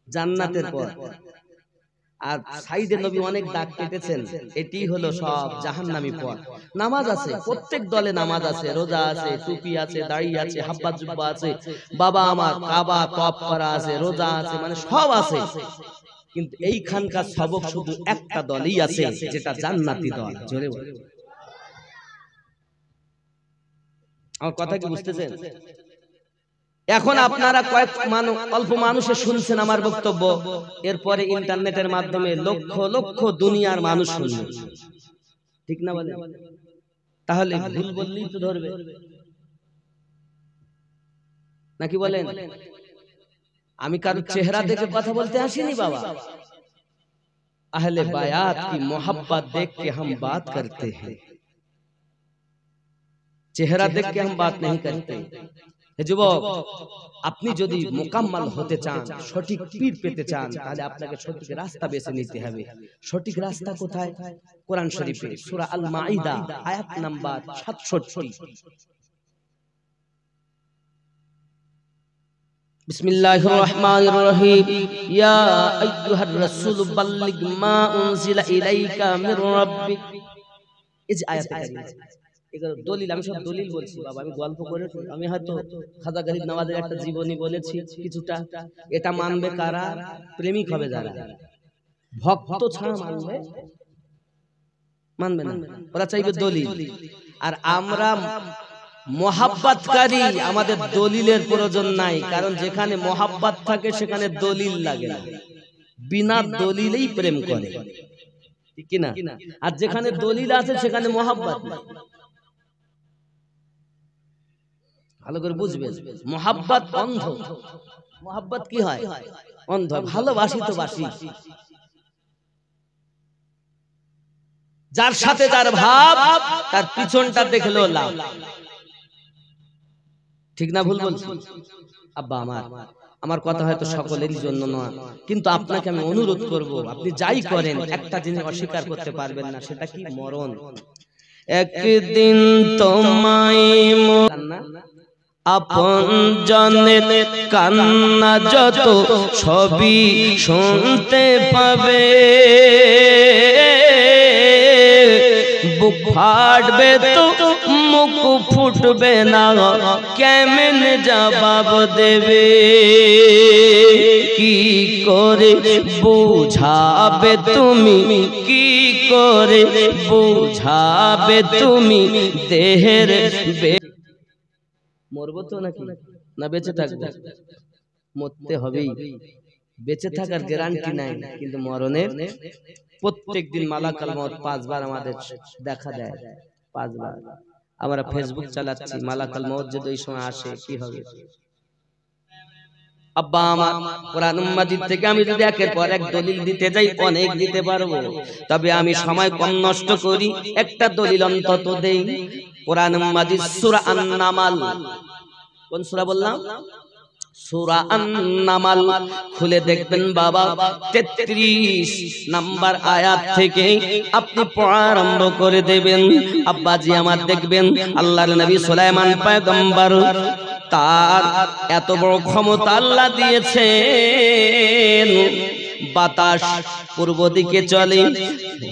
জান্নাতের পথ, আর সাইডে নবী অনেক দাগ কেটেছেন, এটি হলো সব জাহান্নামী পথ। নামাজ আছে, প্রত্যেক দলে নামাজ আছে, রোজা আছে, টুপি আছে, দাড়ি আছে, হাব্বা জুব্বা আছে, বাবা আমার কাবা তওয়াফ করা আছে, রোজা আছে, মানে সব আছে। কিন্তু এইখানকার সবক শুধু একটা দলই আছে, যেটা জান্নাতি দল। জোরে বল। আমার কথা কি বুঝতেছেন? এখন আপনারা অল্প মানুষে শুনছেন আমার বক্তব্য, এরপরে ইন্টারনেটের মাধ্যমে লক্ষ লক্ষ দুনিয়ার মানুষ শুনবে, ঠিক না বলেন? তাহলে ভুল বললেই তো ধরবে, নাকি বলেন? আমি কারো চেহারা দেখে কথা বলতে আসিনি বাবা। আহলে বায়াত की मोहब्बत देख के हम बात करते हैं, চেহারা देख के हम बात नहीं करते। হে যুবক, আপনি যদি মোকাম্মল হতে চান, সঠিক পীর পেতে চান, তাহলে আপনাকে সঠিক রাস্তা বেছে নিতে হবে। সঠিক রাস্তা কোথায়? কোরআন শরীফে সূরা আল মাইদা আয়াত নাম্বার 67। বিসমিল্লাহির রহমানির রহিম। ইয়া আইয়ুহার রাসূল বাল্লিগ মা উনজিলা ইলাইকা মির রাব্বিক। এই যে আয়াত এগুলো দলিল, আমি সব দলিল বলছি বাবা, আমি গল্প করে, আমি হয়তো খাজা গরিব নওয়াজের একটা জীবনী বলেছি কিছুটা। এটা মানবে কারা? প্রেমিক হবে যারা, ভক্ত ছাড়া মানবে না, ওরা চাইবে দলিল। আর আমরা মোহাব্বতকারী, আমাদের দলিলের প্রয়োজন নাই, কারণ যেখানে মোহাব্বত থাকে সেখানে দলিল লাগে না, বিনা দলিলেই প্রেম করে, ঠিক কি না? আর যেখানে দলিল আছে সেখানে মোহাব্বত নেই। ভালো করে বুঝবেন, মোহাব্বত অন্ধ। মোহাব্বত কি হয়? অন্ধ। ভালোবাসি তো বাসি, যার সাথে যার ভাব, তার পিছনটা দেখলেও লাভ, ঠিক না? ভুল বলছি আব্বা? আমার কথা হয়তো সকলেরই জন্য নয়, কিন্তু আপনাকে আমি অনুরোধ করব, আপনি যাই করেন একটা জিনিস অস্বীকার করতে পারবেন না, সেটা কি? মরণ। একদিন তোমায় আপন জনের কান্না যত সবই শুনতে পাবে, বুক ফাটবে তো মুখ ফুটবে না, কেমন জবাব দেবে? কি করে বুঝাবে তুমি, কি করে বুঝাবে তুমি দেহের? মরবো তো নাকি না বেঁচে থাকবো? মরতে হবেই, বেঁচে থাকার গ্যারান্টি নাই, কিন্তু মরণের প্রত্যেক দিন মালাকাল মউত 5 বার আমাদের দেখা দেয়, 5 বার। আমরা ফেসবুক চালাচ্ছি, মালাকাল মউত যদি ওই সময় আসে কি হবে? আব্বা আমার কোরআন মাজিদ থেকে আমি যদি একের পর এক দলিল দিতে যাই, অনেক দিতে পারবো, তবে আমি সময় কম নষ্ট করি, একটা দলিল অন্তত দেই। কোরআন মাজিদ সূরা আন-নামাল, কোন সূরা বললাম? সূরা আন-নামাল খুলে দেখবেন বাবা, 33 নাম্বার আয়াত থেকে আপনি পড়া আরম্ভ করে দেবেন। আব্বাজি আমার দেখবেন, আল্লাহর নবী সুলাইমান পয়গম্বর, তার এত বড় ক্ষমতা আল্লাহ দিয়েছেন, বাতাস পূর্ব দিকে চলে।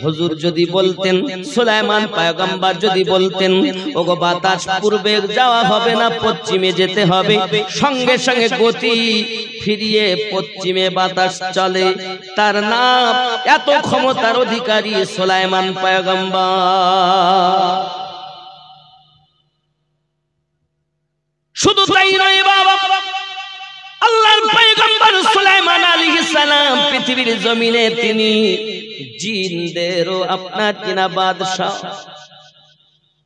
হুজুর যদি বলতেন, সুলাইমান পয়গম্বর যদি বলতেন, ওগো বাতাস পূর্বে যাওয়া হবে না, পশ্চিমে যেতে হবে, সঙ্গে সঙ্গে গতি ফিরিয়ে পশ্চিমে বাতাস চলে। তার নাম, এত ক্ষমতার অধিকারী সুলাইমান পয়গম্বর। শুধু তাই নয় বাবা, আল্লাহর পয়গম্বর পয়গম্বর সুলাইমান আলাইহিস সালাম পৃথিবীর জমিনে তিনি জিনদেরও আপনার কিনা বাদশা।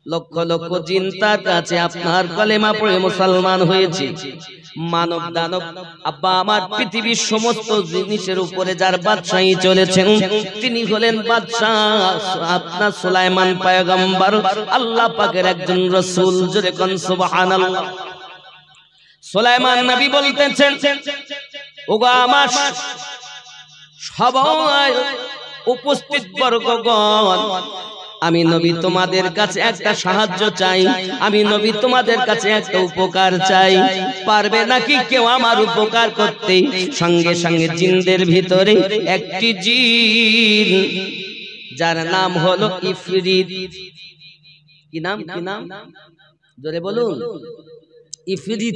লক্ষ লক্ষ জিন তার কাছে আপনার কলেমা পড়ে মুসলমান হয়েছে। মানব দানব আব্বা আমার পৃথিবীর সমস্ত জিনিসের উপরে যার বাদশাহী চলেছেন তিনি হলেন বাদশাহ আপনার সুলাইমান পয়গম্বর, আল্লাহ পাকের একজন রাসূল। জোরে কোন সুবহানাল্লাহ। সুলাইমান নবী বলতেছেন, ওগো আমার সবাই উপস্থিত বর্গগণ, আমি নবী তোমাদের কাছে একটা সাহায্য চাই, আমি নবী তোমাদের কাছে একটা উপকার চাই। পারবে নাকি কেউ আমার উপকার করতে? সঙ্গে সঙ্গে জিনদের ভিতরে একটি জিন যার নাম হলো ইফরিত। কি নাম? কি নাম? জোরে বলুন। ইফরিত।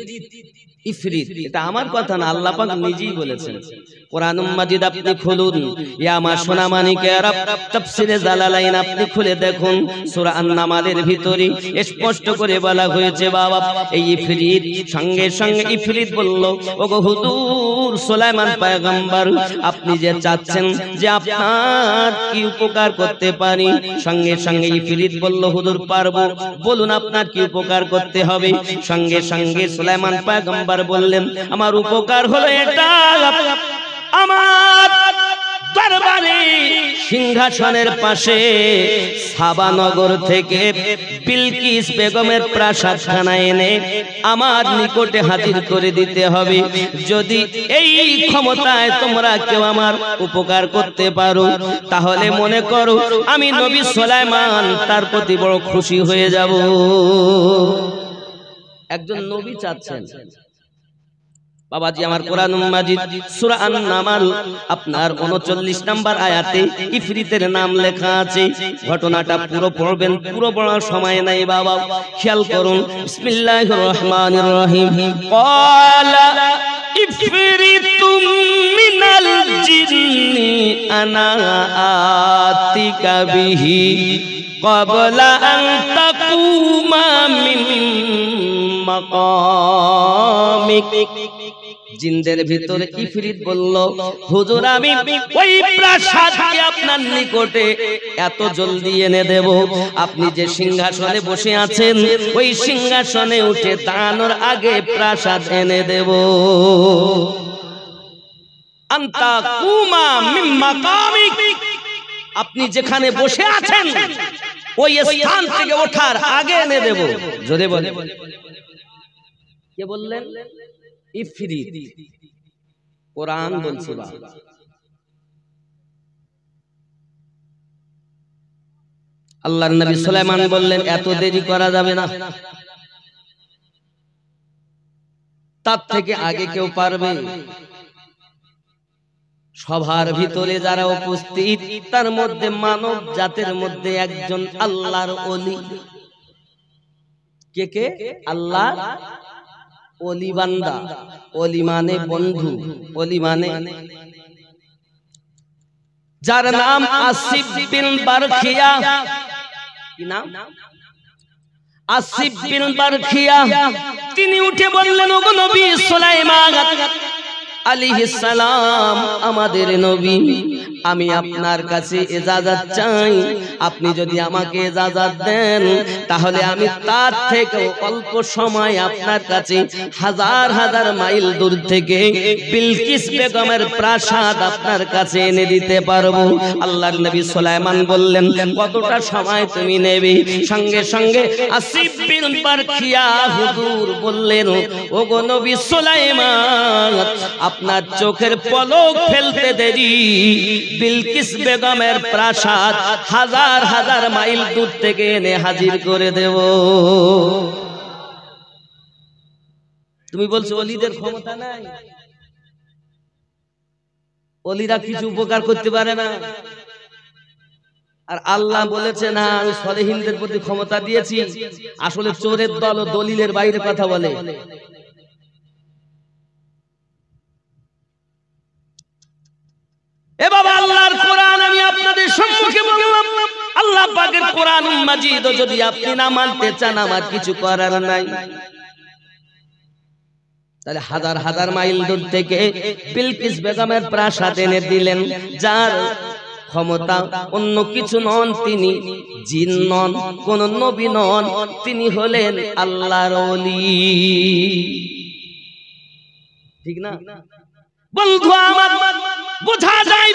ইফরিত এটা আমার কথা না, আল্লাহ পাক নিজেই বলেছেন। কোরআনুল মাজিদ আপনি খুলুন, ইয়া মা সোনা মানিকেরা, তাফসিরে জালালাইন আপনি খুলে দেখুন, সূরা আন-নামালের ভিতরে স্পষ্ট করে বলা হয়েছে বাবা এই ইফরিত। সঙ্গে সঙ্গে ইফরিত বলল, ওগো হুজুর সুলাইমান পয়গম্বর, আপনি যে চাচ্ছেন যে আপনার কি উপকার করতে পারি। সঙ্গে সঙ্গে ইফরিত বলল, হুজুর পারবো, বলুন আপনার কি উপকার করতে হবে। সঙ্গে সঙ্গে সুলাইমান পয়গম্বর বললেন, আমার উপকার হলো এটা, আমার দরবারে সিংহাসনের পাশে সাবা নগর থেকে বিলকিস বেগমের প্রাসাদখানা এনে আমার নিকটে হাজির করে দিতে হবে। যদি এই ক্ষমতায় তোমরা কেউ আমার উপকার করতে পারো তাহলে মনে করো আমি নবী সুলাইমান তার প্রতি বড় খুশি হয়ে যাব। একজন নবী চাচ্ছেন বাবাজি আমার কোরআনুল মাজিদ সূরা আন-নামাল আপনার 39 নম্বর আয়াতে ইফরিতের নাম লেখা আছে। ঘটনাটা পুরো পড়বেন, পুরো পড়ার সময় নাই বাবা, খেয়াল করুন। বিসমিল্লাহির রহমানির রহিম। ক্বালা ইফরিতুম মিনাল জিন্নি আনা আতিকা বিহি ক্বাবলা আন তাকুমা মিন মাকামিক। জিনদের ভিতরে ইফরিত বলল, হুজুর আমি ওই প্রাসাদকে আপনার নিকটে এত জলদি এনে দেব, আপনি যে সিংহাসনে বসে আছেন ওই সিংহাসনে উঠে দাঁড়ানোর আগে প্রাসাদ এনে দেব। আনতা কুমা মিন মাকামিক, আপনি যেখানে বসে আছেন ওই স্থান থেকে ওঠার আগে এনে দেব। জোরে বলে। কে বললেন? ইফরিত। কোরআন বলছে আল্লাহর নবী সুলাইমান বললেন এত দেরি করা যাবে না, তার থেকে আগে কেউ পারবে? সভার ভিতরে যারা উপস্থিত তার মধ্যে মানব জাতের মধ্যে একজন আল্লাহর ওলি। কে কে? আল্লাহ ওলি বান্দা। ওলি মানে বন্ধু, ওলি মানে যার নাম আসিফ বিন বারখিয়া। কি নাম? আসিফ বিন বারখিয়া। তিনি উঠে বললেন, ওগো নবী সুলাইমান আলাইহিস সালাম, আমাদের নবী, আমি আপনার কাছে ইজাজত চাই। আপনি যদি আমাকে ইজাজত দেন তাহলে আমি তার থেকে অল্প সময় আপনার কাছে হাজার হাজার মাইল দূর থেকে বিলকিস বেগমের প্রাসাদ আপনার কাছে এনে দিতে পারবো। আল্লাহর নবী সুলাইমান বললেন, কতটা সময় তুমি নেবে? সঙ্গে সঙ্গে আসিফ বিন বারখিয়া হুজুর বললেন, ওগো নবী সুলাইমান, আপনার চোখের পলক ফেলতে দেরি বিলকিস বেগমের প্রাসাদ হাজার হাজার মাইল দূর থেকে এনে হাজির করে দেব। তুমি বলছো ওলিদের ক্ষমতা নাই, ওলিরা কিছু উপকার করতে পারে না। আর আল্লাহ বলেছে না আমি সলেহিনদের প্রতি ক্ষমতা দিয়েছি। আসলে চোরের দল ও দলিলের বাইরে কথা বলে। এ বাবা, আল্লাহর কোরআন আমি আপনাদের সম্মুখে বললাম, আল্লাহ পাকের কোরআনুল মাজিদ যদি আপনি না মানতে চান আমার কিছু করার নাই। তাহলে হাজার হাজার মাইল দূর থেকে বিলকিস বেগমের প্রাসাদ এনে দিলেন, যার ক্ষমতা অন্য কিছু নন, তিনি জিন নন, কোন নবী নন, তিনি হলেন আল্লাহর ওলি। ঠিক না বন্ধু আমার? বোঝা যায়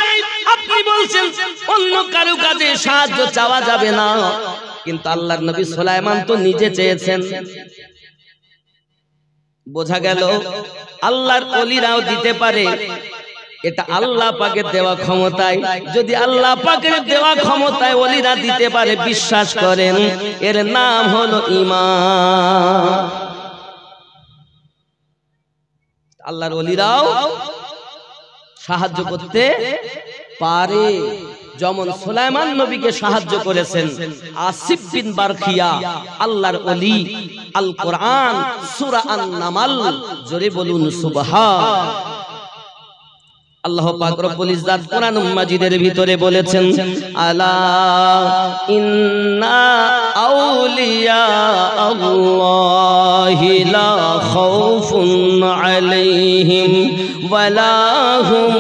আপনি বলছেন অন্য কারো কাছে সাহায্য চাওয়া যাবে না, কিন্তু আল্লাহর নবী সুলাইমান তো নিজে চেয়েছেন। বোঝা গেল আল্লাহর ওলিরাও দিতে পারে, এটা আল্লাহ পাকের দেওয়া ক্ষমতায়। যদি আল্লাহ পাকের দেওয়া ক্ষমতায় ওলিরা দিতে পারে, বিশ্বাস করেন এর নাম হলো ঈমান। আল্লাহর ওলিরাও সাহায্য করতে পারে, যেমন সুলাইমান নবীকে সাহায্য করেছেন আসিফ বিন বারখিয়া, আল্লাহর ওলি। আল কোরআন সূরা আন-নামল, জোরে বলুন সুবহান। আল্লাহ পাক রব্বুল ইজ্জাত কোরআন মাজিদের ভিতরে বলেছেন, আলা ইন্না আউলিয়া আল্লাহি লা খাউফুন আলাইহিম ওয়ালা হুম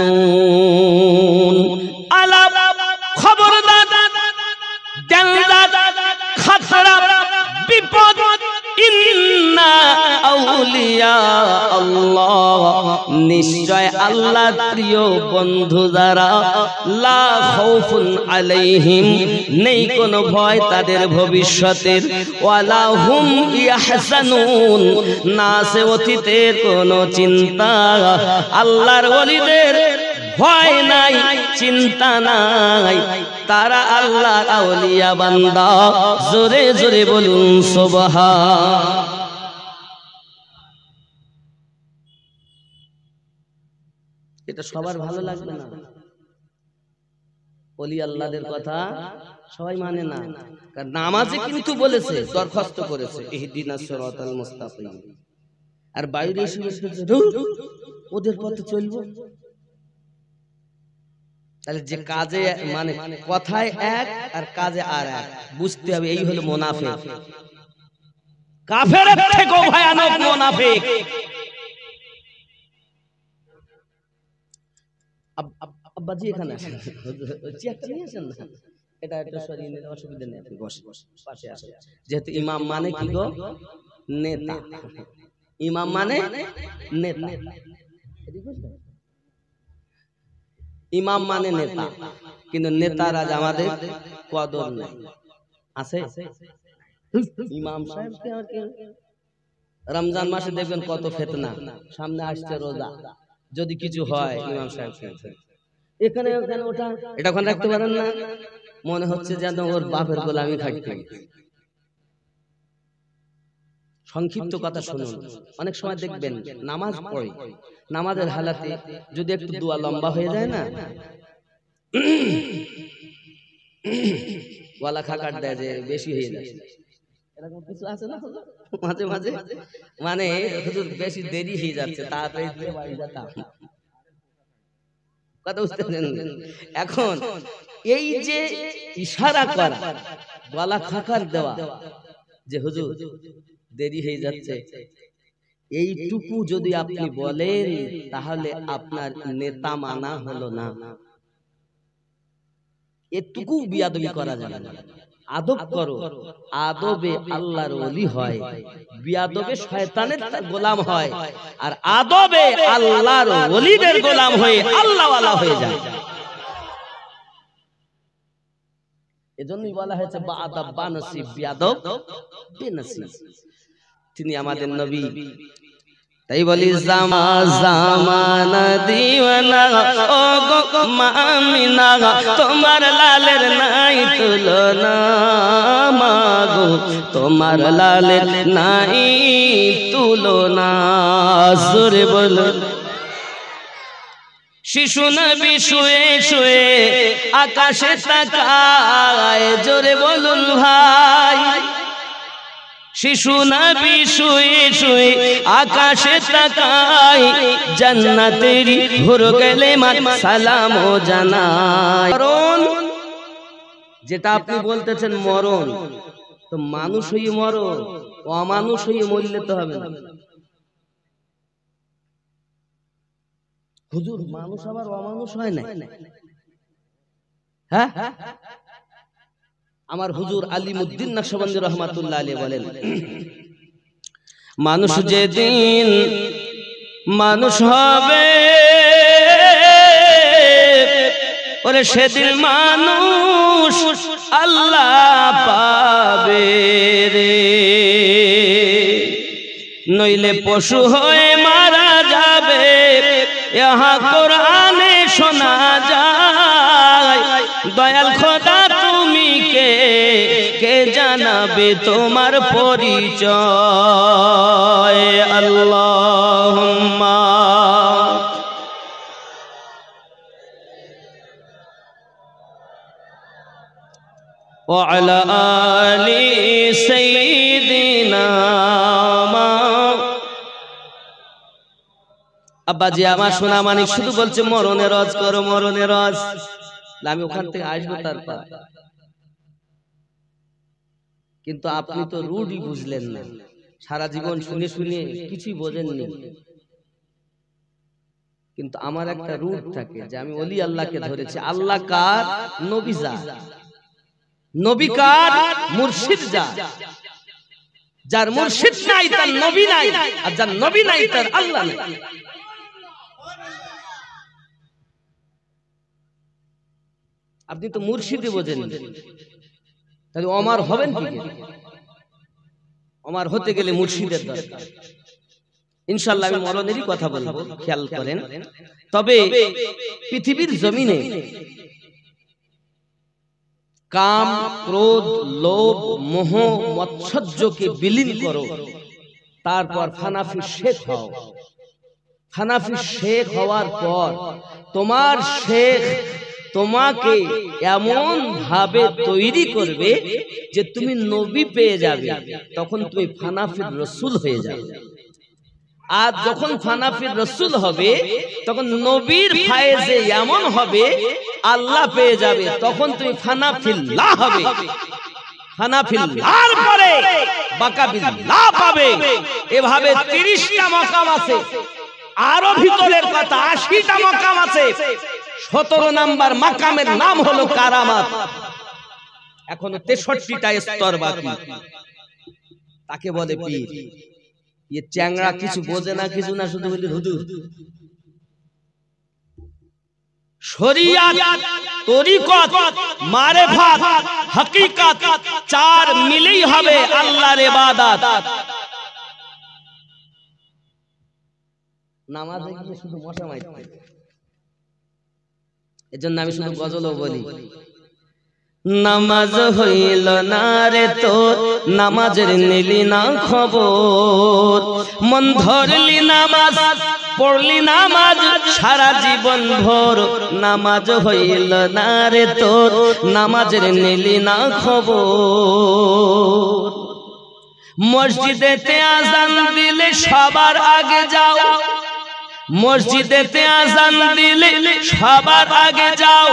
ইয়াহসানুন। আলা খবরদার, ডেঞ্জার, খাতরা, বিপদ। ইন্না আউলিয়া আল্লাহ, নিশ্চয় আল্লাহর প্রিয় বন্ধু যারা, লা খাউফুন আলাইহিম, নেই কোনো ভয় তাদের ভবিষ্যতের, ওয়ালা হুম ইয়াহসানুন, না আছে অতীতের কোনো চিন্তা। আল্লাহর ওলিদের ভয় নাই, চিন্তা নাই, তারা আল্লাহর আউলিয়া বান্দা। জোরে জোরে বলুন সুবহান। এটা সবার ভালো লাগবে না, ওলি আল্লাহদের কথা সবাই মানে না। কারণ নামাজে কিন্তু বলেছে, দরখাস্ত করেছে ইহদিনাস সিরাতাল মুস্তাকিম, আর বাইরে এসে ওদের পথে চলবো। তাহলে যে কাজে মানে কথায় এক আর কাজে আর এক, বুঝতে হবে এই হলো মুনাফিক। কাফেরের থেকেও ভয়ানক মুনাফিক। আব্বাজি এখানে আসেন, চেয়ারটা নিয়ে আসেন না, এটা একটা সরিয়ে নিলে অসুবিধা নেই, আপনি বসে পাশে আসেন। যেহেতু ইমাম মানে কি গো? নেতা। ইমাম মানে নেতা, ইমাম মানে নেতা, কিন্তু নেতারা আমাদের কদর নেই, আছে? ইমাম সাহেবকে রমজান মাসে দেখবেন কত ফিতনা, সামনে আসছে রোজা, যদি কিছু হয় ইমাম সাহেব এখানে ওখানে ওটা এটা ওখানে রাখতে পারেন না, মনে হচ্ছে যেন ওর বাপের গোলামি খাটতে। সংক্ষিপ্ত কথা শুনুন, অনেক সময় দেখবেন নামাজ পড়ে, নামাজের হালাতে যদি একটু দোয়া লম্বা হয়ে যায় না, ওয়ালা খাকার দেয় যে বেশি হয়ে যায়, এরকম কিছু আছে না মাঝে মাঝে, মানে হুজুর বেশি দেরি হয়ে যাচ্ছে, তাড়াতাড়ি বাড়ি যেতাম। কথা বুঝতে পারেন? এখন এই যে ইশারা করা, গলা খাকার দেওয়া, যে হুজুর দেরি হয়ে যাচ্ছে, এইটুকু যদি আপনি বলেন তাহলে আপনার নেতা মানা হলো না। এটুকু বিয়াদবি করা যাবে না। আদব করো, আদবে আল্লাহর ওলি হয়, বিয়াদবে শয়তানের গোলাম হয়, আর আদবে আল্লাহর ওলিদের গোলাম হয়ে আল্লাহওয়ালা হয়ে যায়। এজন্যই বলা হয়েছে বাআদব বানসিব, বিয়াদব বেনসিব। তিনি আমাদের নবী, তাই বলি জামানা দিওয়ানা ও গো মামিনা, তোমার লালের নাই তুলনা, মাগো তোমার লালের নাই তুলনা। জোরে বলুন। শিশু নবী শুয়ে শুয়ে আকাশে তাকায়, জোরে বলুন ভাই। শিশু নবী শুয়ে শুয়ে আকাশে তাকায়, জান্নাতেরই ঘুর গেলে মান সালাম ও জানায়। মরণ যেটা আপনি বলতেছেন মরণ, তো মানুষই মরণ। অমানুষ হয়ে মরলে তো হবে না। হুজুর মানুষ আবার অমানুষ হয় না? হ্যাঁ, আমার হুজুর আলিমউদ্দিন নকশবন্দি রহমাতুল্লাহ আলাইহি বলেন, মানুষ যেদিন মানুষ হবে ওরে সেদিন মানুষ আল্লাহ পাবে রে, নইলে পশু হয়ে মারা যাবে। ইহা কোরআনে শোনা যায়, দয়াল খোদা তুমি কে জানাবে তোমার পরিচয়। আল্লাহুম্মা ওয়া আলা আলি সাইয়্যিদিনা। আব্বাজি আমার সোনা মানিক শুধু বলছে মরণে রজ করো, মরণে রজ। আমি ওখান থেকে আসবো তারপর, কিন্তু আপনি তো রুডই বুঝলেন না, সারা জীবন শুনে শুনে কিছুই বোঝেননি। কিন্তু আমার একটা রুট থাকে যে আমি ওলি আল্লাহকে ধরেছি। আল্লাহ কার? নবী যা। নবী কার? মুর্শিদ যা। যার মুর্শিদ নাই তার নবী নাই, আর যার নবী নাই তার আল্লাহ নাই। আপনি তো মুর্শিদই বোঝেন, তাহলে ওমর হবেন কি? ওমর হতে গেলে মুর্শিদের দরকার। ইনশাআল্লাহ আমি মরণেরই কথা বলবো, খেয়াল করেন। তবে পৃথিবীর জমিনে কাম, ক্রোধ, লোভ, মোহ, মৎসর্যকে বিলীন করো, তারপর হানাফি শেখ হও। হানাফি শেখ হওয়ার পর তোমার শেখ তোমাকে এমন ভাবে তৈরি করবে যে তুমি নবী পেয়ে যাবে, তখন তুমি হানাফির রাসূল হয়ে যাবে। আর যখন হানাফির রাসূল হবে তখন নবীর ফায়েজে এমন হবে আল্লাহ পেয়ে যাবে, তখন তুমি হানাফিল্লাহ হবে। হানাফিল্লাহর পরে বাকাবিল্লাহ পাবে। এভাবে 30টা মাকাম আছে, আরো ভিতরের কথা 80টা মাকাম আছে। 17 নাম্বার মাকামের নাম হলো কারামাত। এখনো 63টা স্তর বাকি, তাকে বলে পীর। ये চ্যাংড়া কিছু বোঝে না, কিছু না, শুধু বলি হুজুর। শরিয়াত, তরিকত, মারিফাত, হাকিকত, চার মিলেই হবে আল্লাহর ইবাদত। নামাজে গিয়ে শুধু মশা মারতে, এজন্য আমি শুধু গজলও বলি। নামাজ হইল না রে তোর, নামাজের নিলি না খবর, মন ধরলি নামাজ পড়লি নামাজ সারা জীবন ভোর। নামাজ হইল না রে তোর, নামাজের নিলি না খবর। মসজিদেতে আজান দিলে সবার আগে যাও, মসজিদেতে আজান দিলে সবার আগে যাও,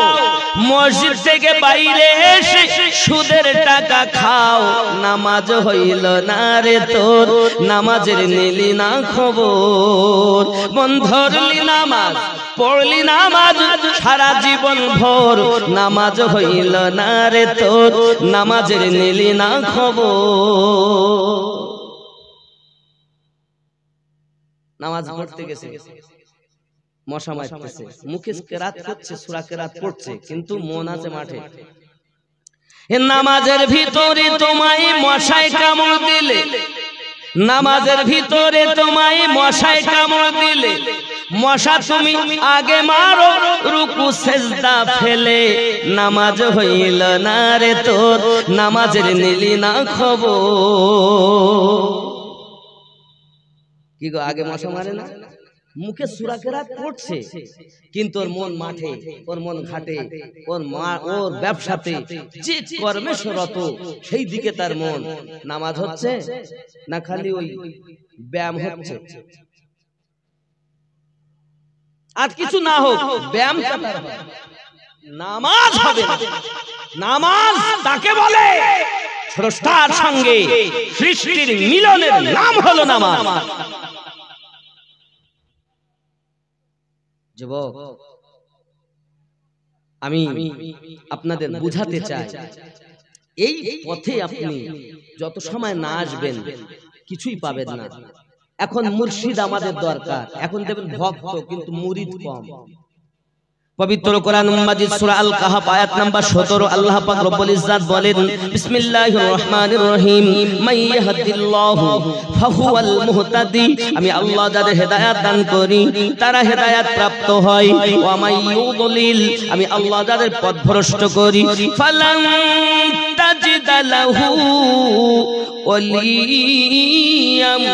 মসজিদ থেকে বাইরে এসে সুদের টাকা খাও। নামাজ হইল না রে তোর, নামাজের নিলি না খবর, মন ধরলি নামাজ পড়লি নামাজ সারা জীবন ভোর। নামাজ হইল না রে তোর, নামাজের নিলি না খবর। নামাজ পড়তে গেছে, মশা মারতেছে, মুখে কেরাত করছে, সূরা কেরাত পড়ছে, কিন্তু মন আছে মাঠে। নামাজের ভিতরে তোমায় মশায় কামড় দিলে, নামাজের ভিতরে তোমায় মশায় কামড় দিলে, মশা তুমি আগে মারো রুকু সেজদা ফেলে। নামাজ হইল না রে তোর, নামাজের নিলি না খবর। কি গো, আগে মশা মারে না? মুখে সূরা কেরাত পড়ছে, কিন্তু ওর মন মাঠে, ওর মন ঘাটে, ওর ব্যবসাতে, যে কর্মে রত সেই দিকে তার মন। নামাজ হচ্ছে না খালি ওই ব্যায়াম হচ্ছে? আর কিছু না হোক, ব্যায়াম নামাজ হবে না। নামাজ তাকে বলে স্রষ্টার সঙ্গে সৃষ্টির মিলনের নাম হলো নামাজ। যুবক, আমি আপনাদের বুঝাতে চাই, এই পথে আপনি যত সময় না আসবেন কিছুই পাবেন না। এখন মুর্শিদ আমাদের দরকার। এখন দেখবেন ভক্ত কিন্তু মুরিদ কম। পবিত্র কোরআন মাজিদ সূরা আল কাহাফ আয়াত নাম্বার 17 আল্লাহ পাক রব্বুল ইজ্জাত বলেন, বিসমিল্লাহির রহমানির রহিম, মান ইয়াহদিল্লাহু ফাহুয়াল মুহতাদি। আমি আল্লাহ যাদের হেদায়েত দান করি তারা হেদায়েত প্রাপ্ত হয়। ওয়া মান ইউদ্লিল, আমি আল্লাহ যাদের পথভ্রষ্ট করি ফালান তাজিদা লাহু ওয়ালিয়াম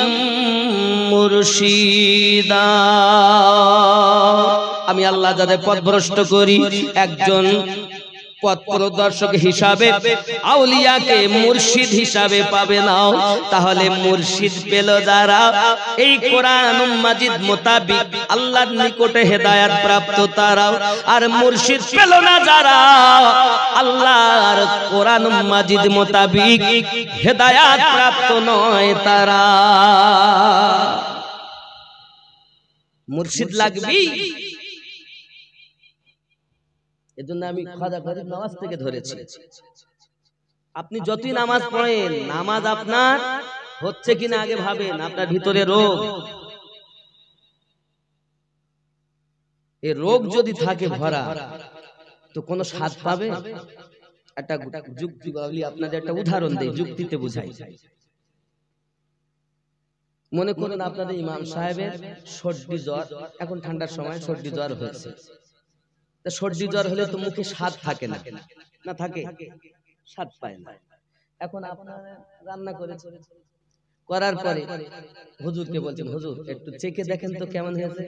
মুরশিদা। আমি আল্লাহ যাদের পথভ্রষ্ট করি একজন পথ প্রদর্শক হিসাবে, আউলিয়াকে মুর্শিদ হিসাবে পাবে না। তাহলে মুর্শিদ পেল যারা এই কোরআন মাজিদ মোতাবিক আল্লাহর নিকটে হেদায়েত প্রাপ্ত তারা, আর মুর্শিদ পেল না যারা আল্লাহর কোরআন মাজিদ মোতাবিক হেদায়েত প্রাপ্ত নয় তারা। মুর্শিদ লাগবে। এজন্য আমি খাজা গরিব নামাজ থেকে ধরেছি, আপনি যতই নামাজ পড়েন নামাজ আপনার হচ্ছে কিনা আগে ভাবেন। আপনার ভিতরে রোগ, এই রোগ যদি থাকে ভরা তো কোন স্বাদ পাবে? একটা যুক্তি বলি আপনাদের, একটা উদাহরণ দেই, যুক্তিতে বুঝাই। মনে করুন আপনাদের ইমাম সাহেবের সর্দি জ্বর, এখন ঠান্ডার সময় সর্দি জ্বর হয়েছে। সর্দি জ্বর হলে তো মুখে স্বাদ থাকে না, না থাকে? স্বাদ পায় না। এখন আপনারা রান্না করার পরে হুজুরকে বলছেন, হুজুর একটু চেখে দেখেন তো কেমন হয়েছে।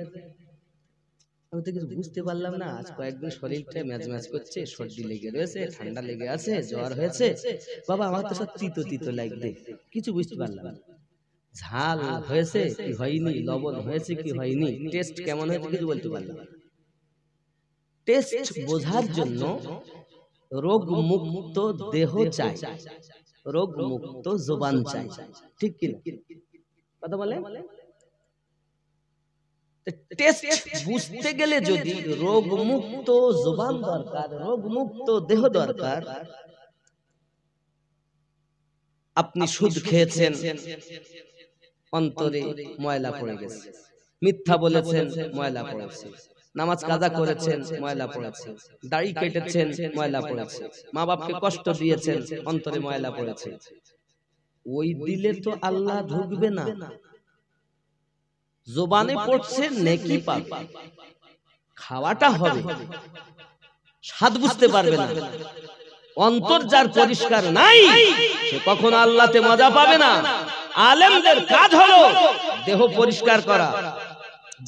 আমি তো কিছু বুঝতে পারলাম না, আজ কয়েকদিন শরীরটা ম্যাজ ম্যাজ করছে, সর্দি লেগে রয়েছে, ঠান্ডা লেগে আছে, জ্বর হয়েছে। বাবা আমার তো সব তিতো তিতো লাগবে, কিছু বুঝতে পারলাম না। ঝাল হয়েছে কি হয়নি, লবণ হয়েছে কি হয়নি, টেস্ট কেমন হয়েছে কিছু বলতে পারলাম না। টেস্ট বোঝার জন্য রোগ মুক্ত দেহ চাই, রোগ মুক্ত জবান চাই, ঠিক কি না? কথা বলে। টেস্ট বুঝতে গেলে যদি রোগ মুক্ত জবান দরকার, রোগ মুক্ত দেহ দরকার। আপনি সুদ খেয়েছেন, অন্তরে ময়লা পড়ে গেছে, মিথ্যা বলেছেন, ময়লা পড়েছে, নামাজ কাজা করেছেন, ময়লা পড়েছে, দাড়ি কেটেছেন, ময়লা পড়েছে, মা বাপকে কষ্ট দিয়েছেন, অন্তরে ময়লা পড়েছে। ওই দিলে তো আল্লাহ ঢুকবে না। জবানে পড়ছে নেকি পাবে, খাওয়াটা হবে, স্বাদ বুঝতে পারবে না। অন্তর যার পরিষ্কার নাই সে কখনো আল্লাহতে মজা পাবে না। আলেমদের কাজ হলো দেহ পরিষ্কার করা,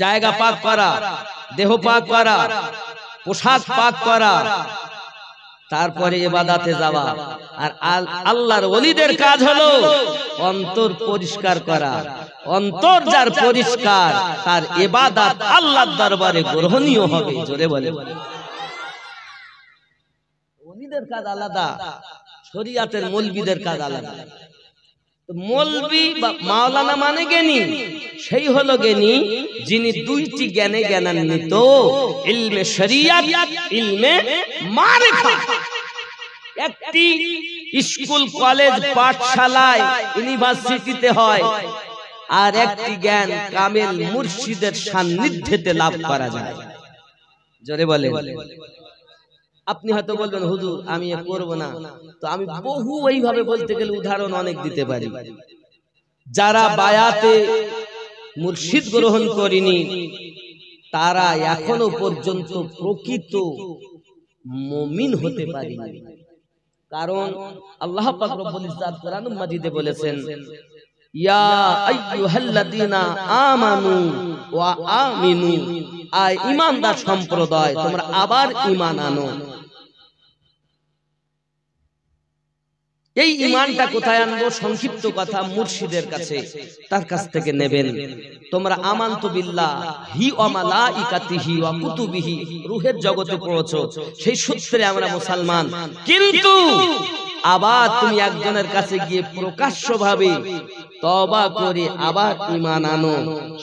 জায়গা পাক করা, দেহ পাক করা, পোশাক পাক করা, তারপরে ইবাদতে যাওয়া। আর আল্লাহর ওলিদের কাজ হলো অন্তর পরিষ্কার করা। অন্তর যার পরিষ্কার তার ইবাদত আল্লাহর দরবারে গ্রহণীয় হবে। জোরে বলে। ওলিদের কাজ আলাদা, শরীয়তের মৌলবীদের কাজ আলাদা। মৌলবী বা মাওলানা মানে জ্ঞানী, সেই হলো জ্ঞানী যিনি দুইটি জ্ঞানে জ্ঞানান্বিত, ইলমে শরিয়ত, ইলমে মারিফা। একটি স্কুল কলেজ পাঠশালায় ইউনিভার্সিটিতে হয়, আর একটি জ্ঞান কামেল মুর্শিদের সান্নিধ্যেতে লাভ করা যায়। জোরে বলে। আপনি হয়তো বলবেন হুজুর আমি এ করব না, তো আমি বহু এইভাবে বলতে গেলে উদাহরণ অনেক দিতে পারি। যারা বায়াতে মুর্শিদ গ্রহণ করেনি তারা এখনো পর্যন্ত প্রকৃত মুমিন হতে পারেনি। কারণ আল্লাহ পাক রব্বুল ইজ্জাত কোরআন মাজিদে বলেছেন, ইয়া আইয়ুহাল্লাযীনা আমানু ওয়া আমিনু, আয় ঈমানদার সম্প্রদায় তোমরা আবার ঈমান আনো। এই ঈমানটা কোথায় আনবো? সংক্ষিপ্ত কথা, মুর্শিদের কাছে, তার কাছ থেকে নেবেন। তোমরা আমানতু বিল্লাহি ওয়া মালাইকাতিহি ওয়া কুতুবিহি রূহের জগতে পড়েছো, সেই সূত্রে আমরা মুসলমান। কিন্তু আবার তুমি একজনের কাছে গিয়ে প্রকাশ্যভাবে তওবা করে আবার ঈমান আনো,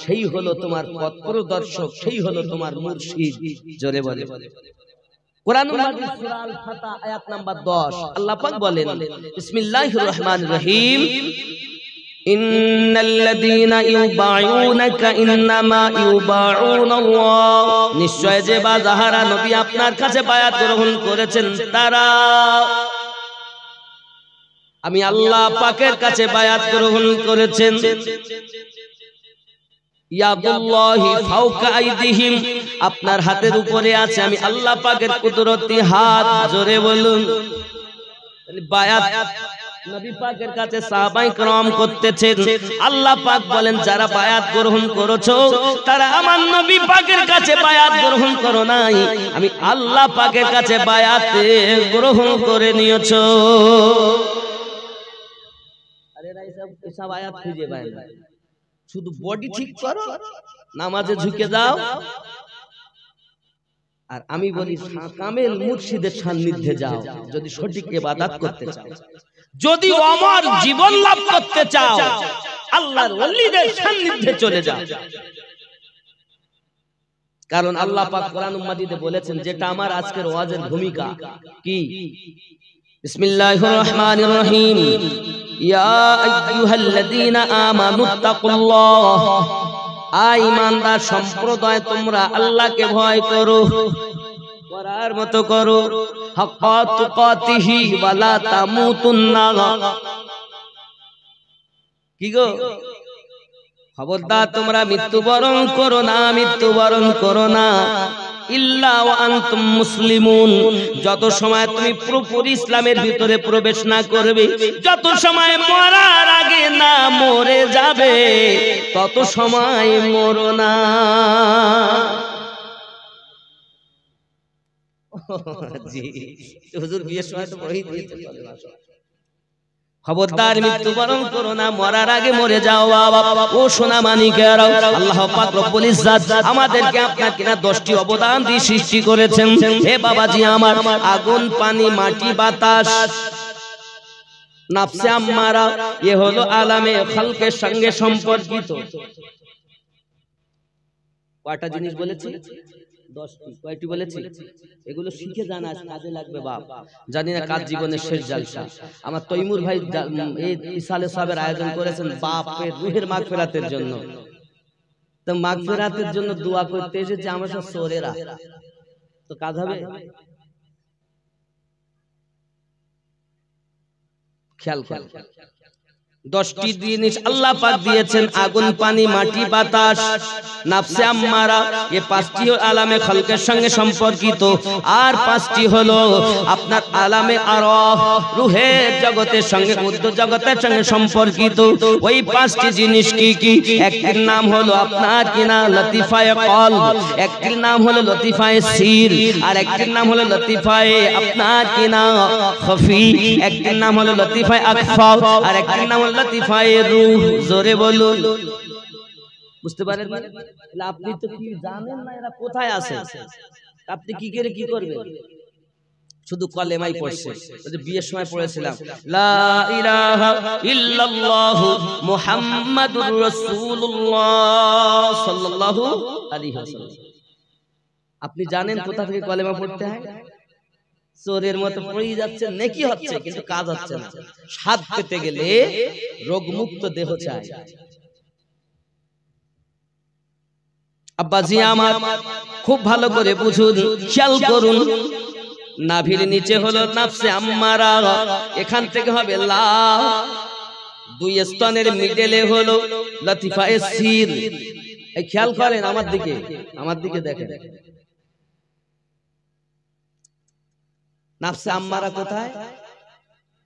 সেই হলো তোমার পথ প্রদর্শক, সেই হলো তোমার মুর্শিদ। জোরে বলে কোরআনুল মাজিদ সূরা আল ফাতহ আয়াত নাম্বার 10 আল্লাহ পাক বলেন, বিসমিল্লাহির রহমানির রহিম, ইন্নাল্লাযীনা ইউবাইউনাকা ইন্নামা ইউবাউনাল্লাহ, নিশ্চয় যে যাহারা নবী আপনার কাছে বায়াত গ্রহণ করেছেন তারা আমি আল্লাহ পাকের কাছে বায়াত গ্রহণ করেছেন। ইয়াদুল্লাহি ফাওকা আইদিহিম, আপনার হাতের উপরে আছে আমি আল্লাহ পাকের কুদরতি হাত। জোরে বলুন। বায়াত নবী পাকের কাছে সাহাবায়ে কেরাম করতেছেন। আল্লাহ পাক বলেন যারা বায়াত গ্রহণ করেছো তারা আমার নবী পাকের কাছে বায়াত গ্রহণ করো নাই, আমি আল্লাহ পাকের কাছে বায়াত গ্রহণ করে নিয়েছো। আরে এসব আয়াত খুঁজে পায় না, শুধু বডি ঠিক করো, নামাজে ঝুঁকে দাও। আর আমি বলি কামেল মুর্শিদের সান্নিধ্যে যাও যদি সঠিক ইবাদত করতে চাও, যদি আমার জীবন লাভ করতে চাও আল্লাহর ওলিদের সান্নিধ্যে চলে যাও। কারণ আল্লাহ পাক কোরআনুল মাজিদে বলেছেন, যেটা আমার আজকের ওয়াজের ভূমিকা কি, বিসমিল্লাহির রহমানির রহিম, ইয়া আইয়ুহাল্লাযীনা আমানুত্তাকুল্লাহ, ঈমানদার সম্প্রদায় তোমরা আল্লাহকে ভয় করো, করার মতো করো, হাক্কা তুকাতিহি ওয়া লা তামুতুন্না। কি গো, খবরদার তোমরা মৃত্যুবরণ করো না, মৃত্যুবরণ করো না ইল্লা ওয়া আনতুম মুসলিমুন, যত সময় তুমি পুরোপুরি ইসলামের ভিতরে প্রবেশ না করবে, যত সময় মরার আগে না মরে যাবে তত সময় মরো না। জি হুজুর বিয়ের সময় তো পড়েই দিয়েছে, খবরদার মৃত্যুবরণ করো না, মরার আগে মরে যাও। ও সোনা মানিকেরা, আল্লাহ পাক রব্বুল ইজ্জত আমাদেরকে আপনাকে না 10টি অবদান দিয়ে সৃষ্টি করেছেন। হে বাবাজি আমার, আগুন, পানি, মাটি, বাতাস, নাফসে আম্মারা, এ হলো আলামে খালকের সঙ্গে সম্পর্কিত। কয়টা জিনিস বলেছি? 10টি। কয়টি বলেছি? এগুলো শিখে জানা কাজে লাগবে বাপ। জানি না কাজ জীবনের শেষ জালসা। আমার তৈমুর ভাই এই ইসালে সাহেবের আয়োজন করেছেন বাপের রুহের মাগফিরাতের জন্য। তো মাগফিরাতের জন্য দোয়া করতে এসেছে আমরা সব সোরেরা, তো কাজ হবে? খেয়াল খেয়াল 10টি জিনিস আল্লাহ পাক দিয়েছেন, আগুন, পানি, মাটি, বাতাস, নাফসে আম্মারা, এই 5টি আলামে খালকের সঙ্গে সম্পর্কিত। আর 5টি হলো আপনার আলামে আরওয়াহ, রূহের জগতের সঙ্গে, উর্দু জগতের সঙ্গে সম্পর্কিত। ওই 5টি জিনিস কি কি? একটির নাম হলো আপনার কিনা লতিফায়ে কলব, একটির নাম হলো লতিফায়ে সির, আর একটির নাম হলো লতিফায়ে আপনার কিনা খফি, একটির নাম হলো লতিফায়ে আকফা, আর একটির নাম লতিফায়ে রূহ। জোরে বলুন। বুঝতে পারেন? আপনি তো কি জানেন না এরা কোথায় আছে, আপনি কি করে কি করবেন? শুধু কলেমাই পড়ছে, বিয়ের সময় পড়েছিলাম লা ইলাহা ইল্লাল্লাহু মুহাম্মাদুর রাসূলুল্লাহ সাল্লাল্লাহু আলাইহি ওয়াসাল্লাম। আপনি জানেন কোথা থেকে কলেমা পড়তে হয়? চোরের মতো পড়েই যাচ্ছে, নেকি হচ্ছে কিন্তু কাজ হচ্ছে না। স্বাদ পেতে গেলে রোগমুক্ত দেহ চাই। আব্বাজি আমার খুব ভালো করে বুঝুন, খেয়াল করুন। নাভির নিচে হলো নাফসে আম্মারা, এখান থেকে হবে লা, 2 স্তনের মিডলে হলো লতিফায়ে সির। এই খেয়াল করেন আমার দিকে, আমার দিকে দেখেন। নাফসে আম্মারা কোথায়?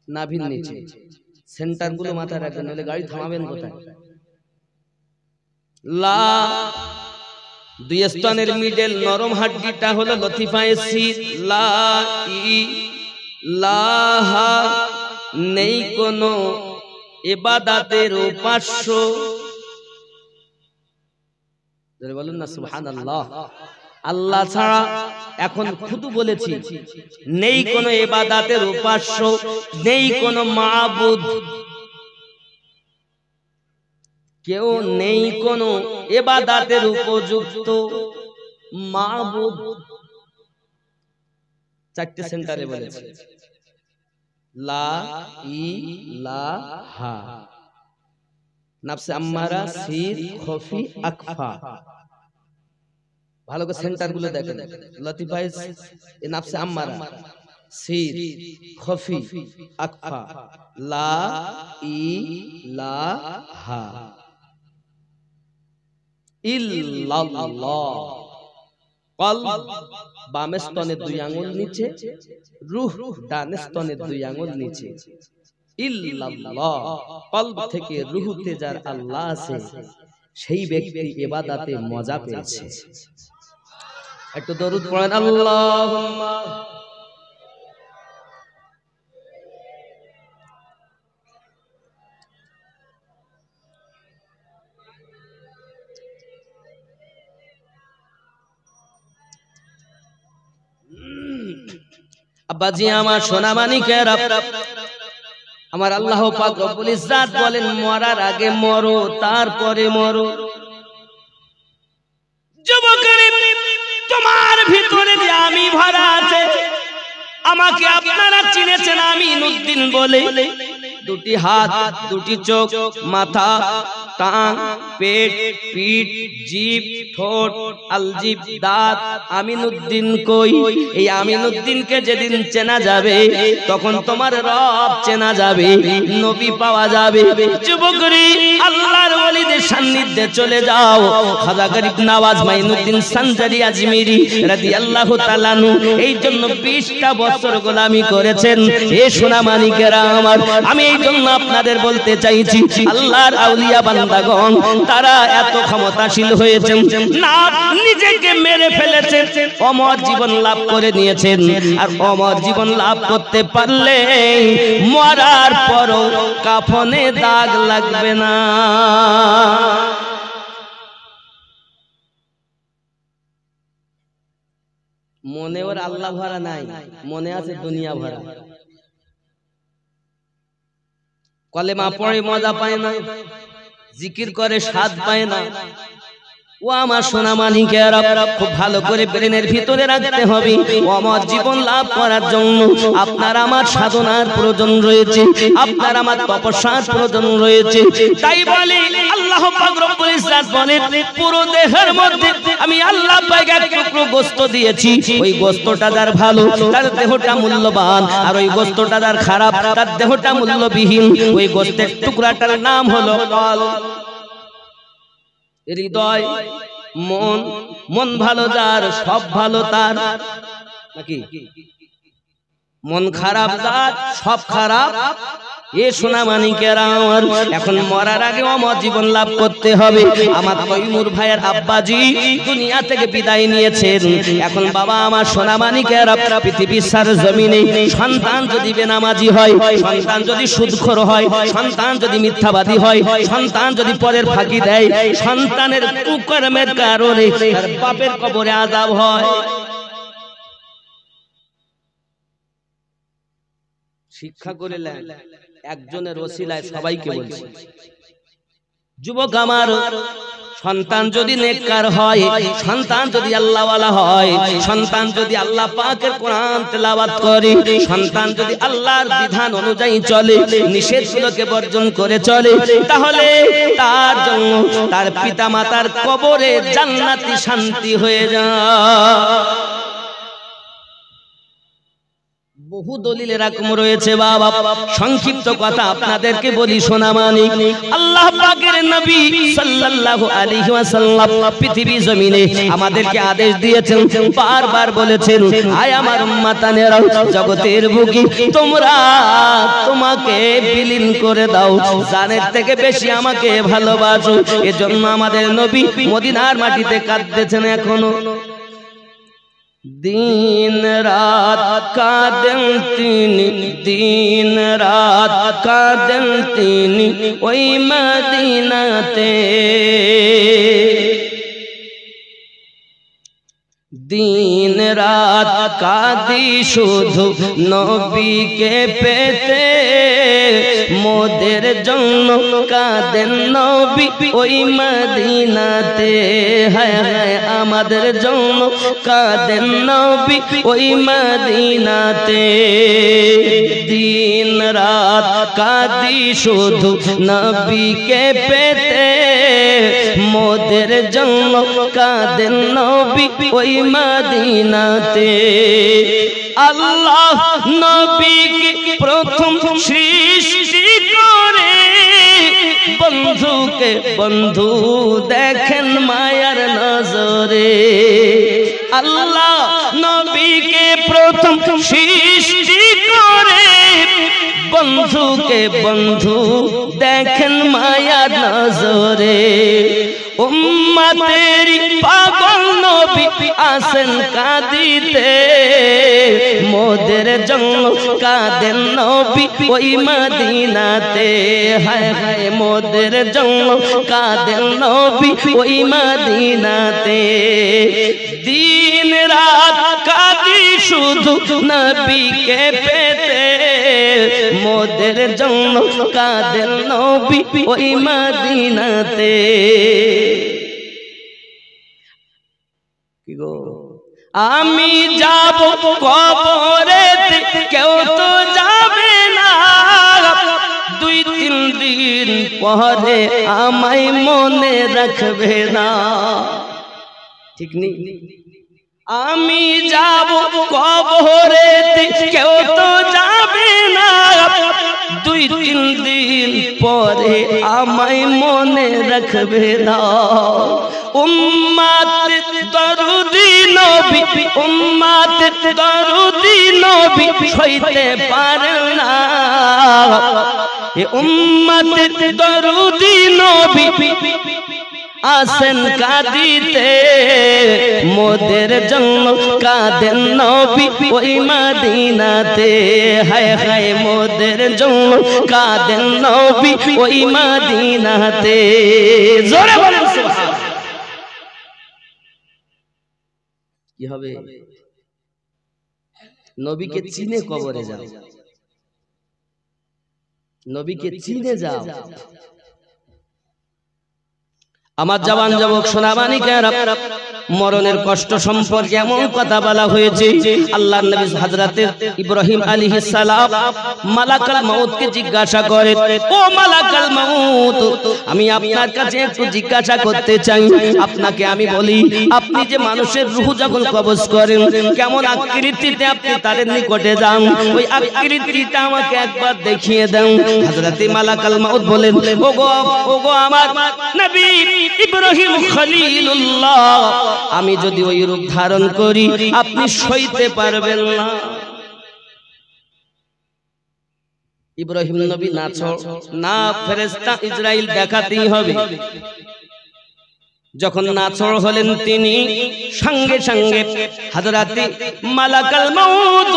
নাভির নিচে। সেন্টার গুলো মাথায় রাখবেন, নাহলে গাড়ি থামাবেন কোথায়? লা, 2 স্তনের মিডল নরম হাড্ডিটা হলো লতিফায়ে সির। লা ই লাহা নেই কোনো ইবাদতের উপাস্য, বলুন না সুবহানাল্লাহ। আল্লাহ ছাড়া, এখন শুধু বলেছি, নেই কোনো ইবাদতের উপাস্য, নেই কোনো মাবুদ, কেউ নেই কোনো ইবাদতের উপযুক্ত মাবুদ। চারটে সেন্টারে বলেছে, লা ইলাহা, নাফসে আম্মারা, সির, খফি, আকফা। ভালো করে সেন্টার গুলো দেখেন। লতিফ ভাই এই নাফসে আম্মারা, সির, খফি, আকফা, লা ইলাহা ইল্লাল্লাহ। কলব বামে স্তনের 2 আঙ্গুল নিচে, রূহ ডানে স্তনের 2 আঙ্গুল নিচে। ইল্লাল্লাহ, কলব থেকে রূহতে যার আল্লাহ আছে, সেই ব্যক্তি ইবাদতে মজা পেয়েছে। একটু দরুদ পড়েন, আল্লাহুম্মা। আব্বাজি আমার সোনা মানিকেরা, আমার আল্লাহ পাক রব্বুল ইজ্জাত বলেন, মরার আগে মরো, তারপরে মরো। যুবকের, তোমার ভিতরে যে আমি ভরা আছে, আমাকে আপনারা চিনেছেন আমিনউদ্দিন বলে। 2টি হাত, 2টি চোখ, মাথা, টাং, পেট, পিঠ, জিভ, ঠোঁট, আলজিভ, দাঁত। আমিনউদ্দিন কই? এই আমিনউদ্দিনকে যেদিন চেনা যাবে, তখন তোমার রব চেনা যাবে, নবী পাওয়া যাবে। যুবকরি, আল্লাহর ওলিদের সান্নিধ্যে চলে যাও। খাজা গরিব নওয়াজ মাইনুদ্দিন সানজারি আজমিরি রাদিয়াল্লাহু তাআলা আনহু এই জন্য 20টা বছর গোলামি করেছেন। এ সোনা মানিকেরা আমার, আমি এই জন্য আপনাদের বলতে চাইছি, আল্লাহর আউলিয়া বান্দাগণ তারা এত ক্ষমতাশীল হয়েছেন না, নিজেকে মেরে ফেলেছেন, অমর জীবন লাভ করে নিয়েছেন। আর অমর জীবন লাভ করতে পারলে মরার পরও কাফনে দাগ লাগবে না। মনে ওর আল্লাহ ভরা নাই, মনে আছে দুনিয়া ভরা। কলেমা পড়ে মজা পায় না, জিকির করে স্বাদ পায় না। ও আমার সোনা মানিকেরা, খুব ভালো করে ব্রেনের ভিতরে রাখতে হবে, অমর জীবন লাভ করার জন্য আপনার আমার সাধনার প্রয়োজন রয়েছে, আপনার আমার তপস্যার প্রয়োজন রয়েছে। তাই বলে আল্লাহ পাক রব্বুল ইজ্জাত বলেন, পুরো দেহের মধ্যে আমি আল্লাহ পাক এক টুকরো গোশত দিয়েছি। ওই গোশতটা যার ভালো, তার দেহটা মূল্যবান, আর ওই গোশতটা যার খারাপ, তার দেহটা মূল্যবিহীন। ওই গোশতের টুকরাটার নাম হলো কল। হৃদয়, মন, মন ভালো যার, সব ভালো তার, নাকি? মন খারাপ যার, সব খারাপ। এ সোনা মানিকেরা আমার, এখন মরার আগে অমর জীবন লাভ করতে হবে। আমার তৈমুর ভাইয়ের আব্বাজি দুনিয়া থেকে বিদায় নিয়েছেন। এখন বাবা আমার সোনা মানিকেরা, পৃথিবীর সার জমিনে সন্তান যদি বেনামাজি হয়, সন্তান যদি সুদখোর হয়, সন্তান যদি মিথ্যাবাদী হয়, সন্তান যদি পরের ফাঁকি দেয়, সন্তানের কুকর্মের কারণে তার বাপের কবরে আযাব হয়। শিক্ষা করে একজনের ওসিলায় সবাইকে বলছি, যুবক আমার, সন্তান যদি নেককার হয়, সন্তান যদি আল্লাহওয়ালা হয়, সন্তান যদি আল্লাহ পাকের কোরআন তেলাওয়াত করে, সন্তান যদি আল্লাহর বিধান অনুযায়ী চলে, নিষেধগুলোকে বর্জন করে চলে, তাহলে তার জন্য তার পিতামাতার কবরে জান্নাতি শান্তি হয়ে যায়। বহু দলিল এরকম রয়েছে বাবা, সংক্ষিপ্ত কথা আপনাদেরকে বলি সোনা মানিক। আল্লাহ পাকের নবী সাল্লাল্লাহু আলাইহি ওয়াসাল্লাম পৃথিবী জমিনে আমাদেরকে আদেশ দিয়েছেন, বারবার বলেছেন, আয় আমার উম্মতানেরা, জগতের বুকে তোমরা তোমাকে বিলীন করে দাও, জানের থেকে বেশি আমাকে ভালোবাসো। এজন্য আমাদের নবী মদিনার মাটিতে কাঁদতেছেন এখনো। दिन रात कादें तीनी दिन रात कादें तीनी ओई मदीनाते दिन रात कादी शुधु नबी के पेते मोदेर जन्म कादें नबी ओई मदीनाते हाय हाय आमादेर जन्म कादें नबी ओई मदीनाते दिन रात कादी शुधु नबी के पेते मोदेर जन्म कादें नबी ओई मदीनाते अल्लाह नबी की प्रथम सृष्टि करे बंधु के बंधु देखें मायार नजरे अल्लाह नबी के प्रथम सृष्टि करे बंधु के बंधु देखें मायार नजरे उम्मा तेरी पागल नबी आसन कादिते मोदेर जन्म कादें नबी ओई मदीनाते हाय हाय मोदेर जन्म कादें नबी ओई मदीनाते दिन रात कादी शुधु नबी के पेते मोदेर जन्म कादें नबी ओई मदीनाते आमी जाबो कबरेते केउ तो जाबे ना दुई तीन दिन परे आमाय मने राखबे ना ठीक नहीं आमी जाबो कबरेते केउ तो जाबे ना दुई तीन दिन परे आमाय मने राखबे ना उम्मत दरुदी नबी उम्मत दरुदी नबी सইতে পারে না এ উম্মত দরুদি নবী আসেন কাঁদিতে মোদের জন্য কাঁদেন নবী ওই মদিনাতে হায় হায় মোদের জন্য কাঁদেন নবী ওই মদিনাতে জোরে বলেন সুবহানাল্লাহ কি হবে নবীকে চিনে কবরে যাও নবীকে চিনে যাও আমার জওয়ান যুবক সোনামানিকেরা মরণের কষ্ট সম্পর্কে এমন কথা বলা হয়েছে আল্লাহর নবী হযরত ইব্রাহিম আলাইহিস সালাম মালাকুল মউতকে জিজ্ঞাসা করে ও মালাকুল মউত আমি আপনার কাছে একটু জিজ্ঞাসা করতে চাই আপনাকে আমি বলি আপনি যে মানুষের রূহ যখন কবজ করেন কেমন আকৃতিতে আপনি তার নিকটে যান ওই আকৃতিটা আমাকে একবার দেখিয়ে দেন হযরত মালাকুল মউত বলেন ওগো আমার নবী ইব্রাহিম খলিলুল্লাহ আমি যদি ওই রূপ ধারণ করি আপনি সইতে পারবেন না ইব্রাহিম নবী না ফেরেশতা ইসরাইল দেখাতেই হবে যখন নাছড় হলেন তিনি সঙ্গে সঙ্গে হযরত মালাকুল মউত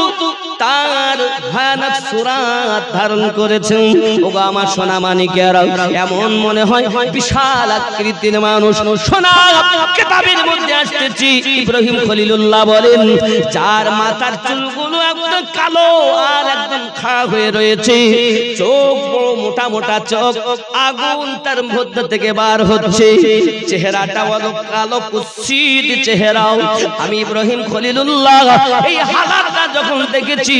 তার ভয়ানক সূরাত ধারণ করেছেন ওগো আমার সোনা মানিকেরা এমন মনে হয় বিশাল আকৃতির মানুষ সোনা কিতাবের মধ্যে আসছে ইব্রাহিম খলিলুল্লাহ বলেন যার মাথার চুলগুলো একদম কালো আর একদম খাড়া হয়ে রয়েছে চোখ বড় মোটা মোটা চোখ আগুন তার মধ্য থেকে বার হচ্ছে চেহারা কালো কুৎসিত চেহারা আমি ইব্রাহিম খলিলুল্লাহ এই হালাতটা যখন দেখেছি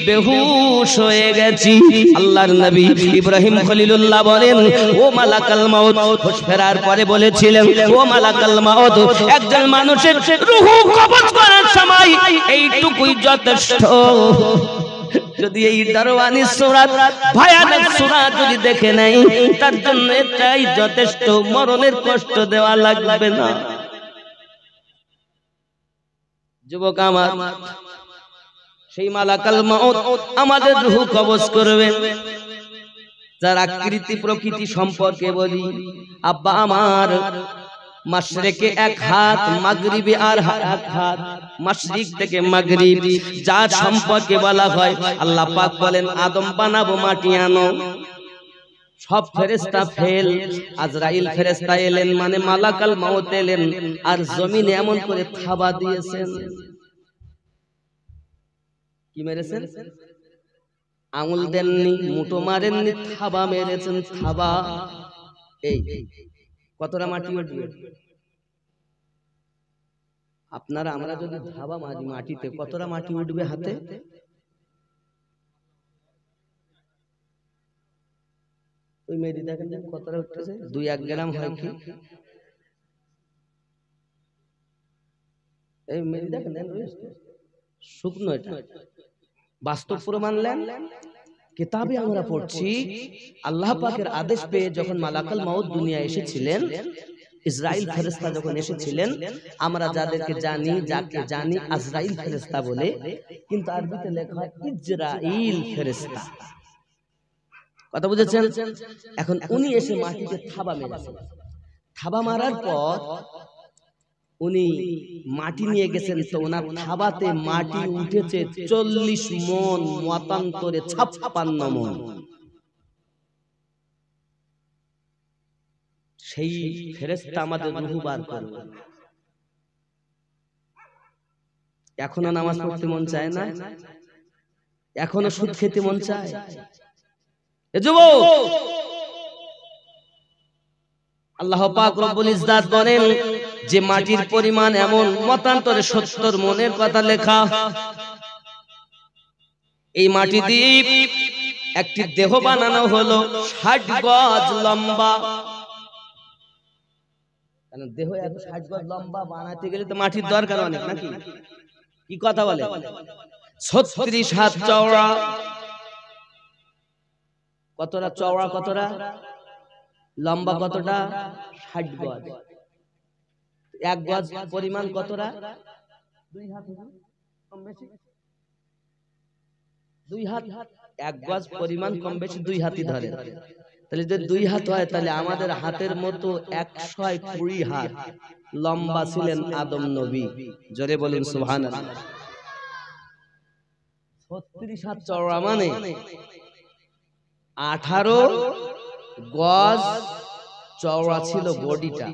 বেহুশ হয়ে গেছি আল্লাহর নবী ইব্রাহিম খলিলুল্লাহ বলেন ও মালাকুল মউত হুঁশ ফেরার পরে বলেছিলেন ও মালাকুল মউত একজন মানুষের রূহ কবজ করার সময় এইটুকুই যথেষ্ট যদি এই দারওয়ানি সূরা ভয়ানক সূরা যদি দেখে নাই তার জন্য এটাই যথেষ্ট মরণের কষ্ট দেওয়া লাগবে না যুবক আমার সেই মালাকুল মউত আমাদের রূহ কবজ করবে যার আকৃতি প্রকৃতি সম্পর্কে বলি আব্বা আমার মাশরিকে এক হাত, মাগরিবে আর এক হাত, মাশরিক থেকে মাগরিব, যার সম্পর্কে বলা হয় আল্লাহ পাক বলেন আদম বানাবো মাটি আনো। সব ফেরেশতা ফেল, আজরাইল ফেরেশতা এলেন মানে মালাকাল মাউত এলেন আর জমিনে এমন করে থাবা দিয়েছেন। কি মেরেছেন? আঙুল দেননি, মুঠো মারেননি, থাবা মেরেছেন। থাবা এই কতটা মাটি উঠবে? আপনারা আমরা যদি থাবা মারি মাটিতে, কতটা মাটি উঠবে হাতে? ওই মেরি দেখেন কতটা উঠতেছে, 2-1 গ্রাম হয় কি? এই মেরি দেখেন শুকনো, এটা বাস্তব প্রমাণ নেন। কিতাবে আমরা পড়ছি আল্লাহ পাকের আদেশ পেয়ে যখন মালাকাল মাউত দুনিয়া এসেছিলেন, ইসরাইল ফেরেশতা যখন এসেছিলেন, আমরা যাদেরকে জানি, যাকে জানি আজরাইল ফেরেশতা বলে, কিন্তু আরবিতে লেখা হয় ইজরাইল ফেরেশতা। কথা বুঝেছেন? এখন উনি এসে মাটিতে থাবা মেরেছেন। থাবা মারার পর উনি মাটি নিয়ে গেছেন, তো ওনার থাবাতে মাটি উঠেছে 40 মণ, মতান্তরে 56 মণ। সেই ফেরেশতা আমাদের রূহ বার করবে। এখনো নামাজ পড়তে মন চায় না? এখনো সুদ খেতে মন চায়? এ যুবক, আল্লাহ পাক রব্বুল ইজ্জাত বলেন যে মাটির পরিমাণ এমন, মতান্তরে 70 মণের কথা লেখা। এই মাটি দিয়ে একটি দেহ বানানো হলো 60 গজ লম্বা। কারণ দেহ এত 60 গজ লম্বা বানাতে গেলে তো মাটির দরকার অনেক, নাকি? কি কথা বলে? 36 হাত চওড়া। কতটা চওড়া, কতটা লম্বা, কতটা? 60 গজ। 1 গজ পরিমাণ কতটা? 2 হাত, কম বেশি 2 হাত। 1 গজ পরিমাণ কম বেশি 2 হাতই ধরে। তাহলে যদি 2 হাত হয়, তাহলে আমাদের হাতের মতো 120 হাত লম্বা ছিলেন আদম নবী। জোরে বলেন সুবহানাল্লাহ। 36 হাত চওড়া মানে 18 গজ চওড়া ছিল বডিটা।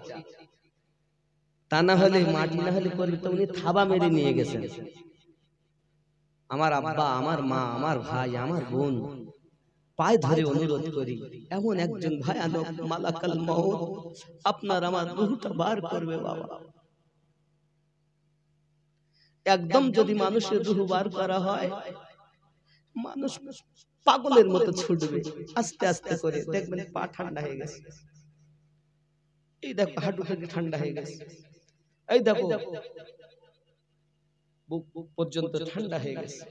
তা না হলে মাটি না হলে করবে তো। উনি থাবা মেরে নিয়ে গেছেন। আমার আব্বা, আমার মা, আমার ভাই, আমার বোন, পায়ে ধরে অনুরোধ করি, এমন একজন ভয়ানক মালাকাল মাউত আপনার আমার রূহটা বার করবে বাবা। একদম যদি মানুষের রূহ বার করা হয়, মানুষ পাগলের মতো ছুটবে আস্তে আস্তে করে, দেখবেন পা ঠান্ডা হয়ে গেছে, এই দেখো হাঁটু থেকে ঠান্ডা হয়ে গেছে, এই দেখো বুক পর্যন্ত ঠান্ডা হয়ে গেছে।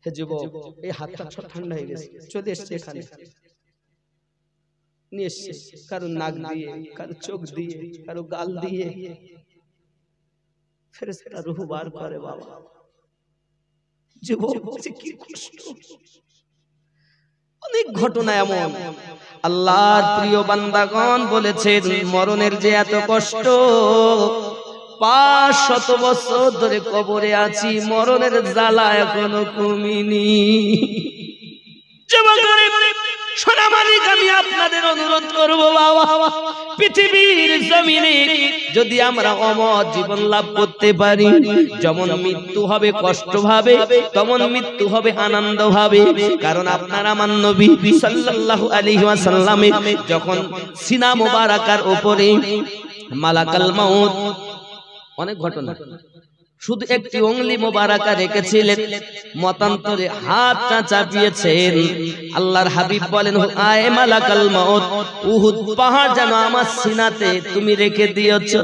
হে যুবক, এই হাতটা ঠান্ডা হয়ে গেছে, চলে এসছে এখানে, নিয়ে এসছে কারো নাক দিয়ে, কারো চোখ দিয়ে, কারো গাল দিয়ে। ফেরেশতা রূহ বার করে বাবা। যুবক কি কষ্ট। অনেক ঘটনা এমন, আল্লাহর প্রিয় বান্দাগণ বলেছেন মরণের যে এত কষ্ট, 500 বছর ধরে কবরে আছি, মরণের জ্বালা এখনো কমেনি। সোনা মালিক, আমি আপনাদের অনুরোধ করব বাবা, পৃথিবীর জমিনে যদি আমরা অমর জীবন লাভ করতে পারি, যেমন মৃত্যু হবে কষ্ট ভাবে, তেমন মৃত্যু হবে আনন্দ ভাবে। কারণ আপনার আমার নবী সাল্লাল্লাহু আলাইহি ওয়াসাল্লামে যখন সিনা মুবারাকার উপরে মালাকাল মাউত, অনেক ঘটনা, শুধু একটি অঙ্গুলি মোবারকা রেখেছিলেন, মতান্তরে হাতটা চাপিয়েছেন। আল্লাহর হাবিব বলেন, আয় মালাকাল মাউত, উহুদ পাহাড় যেন আমার সিনাতে তুমি রেখে দিয়েছো।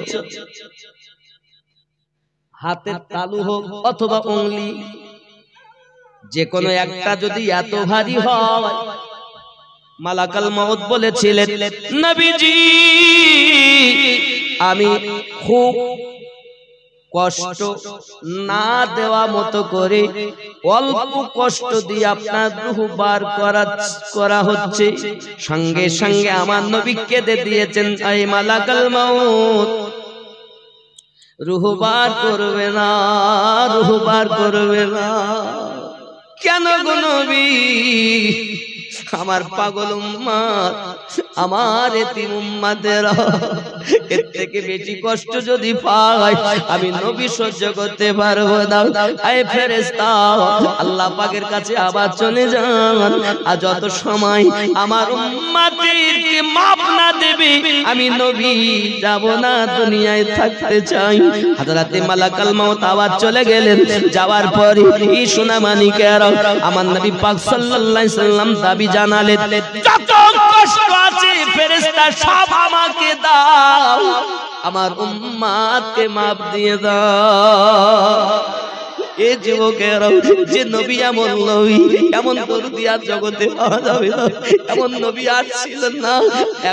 হাতের তালু হোক অথবা অঙ্গুলি, যে কোনো একটা যদি এত ভারী হয়, মালাকাল মাউত বলেছিলেন, নবীজি আমি খুব কষ্ট না দেওয়া মতো করে অল্প কষ্ট দিয়ে আপনার রূহ বার করা হচ্ছে। সঙ্গে সঙ্গে আমার নবী কেঁদে দিয়েছেন, আয় মালাকুল মউত, রূহ বার করবে না, রূহ বার করবে না। কেন গো নবী? আমার পাগল উম্মত, আমার এতিম উম্মতেরা এর থেকে বেশি কষ্ট যদি পায় আমি নবী সহ্য করতে পারবো না। আয় ফেরেশতা, আল্লাহ পাকের কাছে আবার চলে যান। আর যত সময় আমার উম্মতকে মাফ না দেবে আমি নবী যাব না, দুনিয়ায় থাকতে চাই। হযরতে মালাকুল মউত আবার চলে গেলেন। যাওয়ার পরে এই সোনামানিকেরা আমার নবী পাক সাল্লাল্লাহু আলাইহি সাল্লাম দাবি জানালেন, যত কষ্ট আছে ফেরেশতা সব আমাকে দাও, আমার উম্মতকে maaf দিয়ে দাও। এই যুবকেরা, যে নবী এমন নবী, এমন দরদি আর জগতে পাওয়া যাবে না। এমন নবী আর ছিলেন না,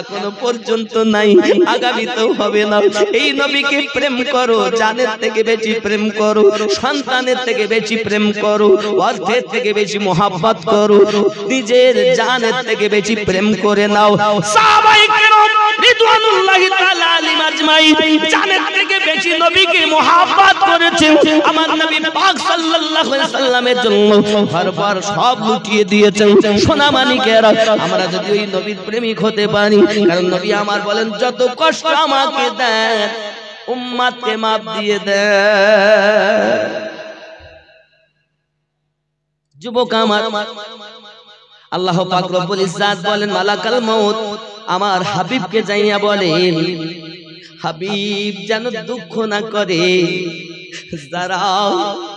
এখনো পর্যন্ত নাই, আগামীতেও হবে না। এই নবীকে প্রেম করো, জানের থেকে বেশি প্রেম করো, সন্তানের থেকে বেশি প্রেম করো, অর্থের থেকে বেশি মোহাব্বত করো, নিজের জানের থেকে বেশি প্রেম করে নাও। সাহাবায়ে কেরাম রিদওয়ানুল্লাহি তাআলা আলাইহিম আজমাইন জানের থেকে বেশি নবীকে মোহাব্বত করেছেন। আমার নবী পাক সাল্লাল্লাহু আলাইহি সাল্লামের জন্য ঘরবার সব লুটিয়ে দিয়েছেন। সোনামানিকেরা, আমরা যদি ওই নবীর প্রেমিক হতে পারি, কারণ নবী আমার বলেন, যত কষ্ট আমাকে দেন উম্মতকে maaf দিয়ে দেন। যুবক আমার, আল্লাহ পাক রব্বুল ইজ্জাত বলেন, মালাকুল মউত আমার হাবিবকে যাইয়া বলেন, হাবিব যেন দুঃখ না করে, যারা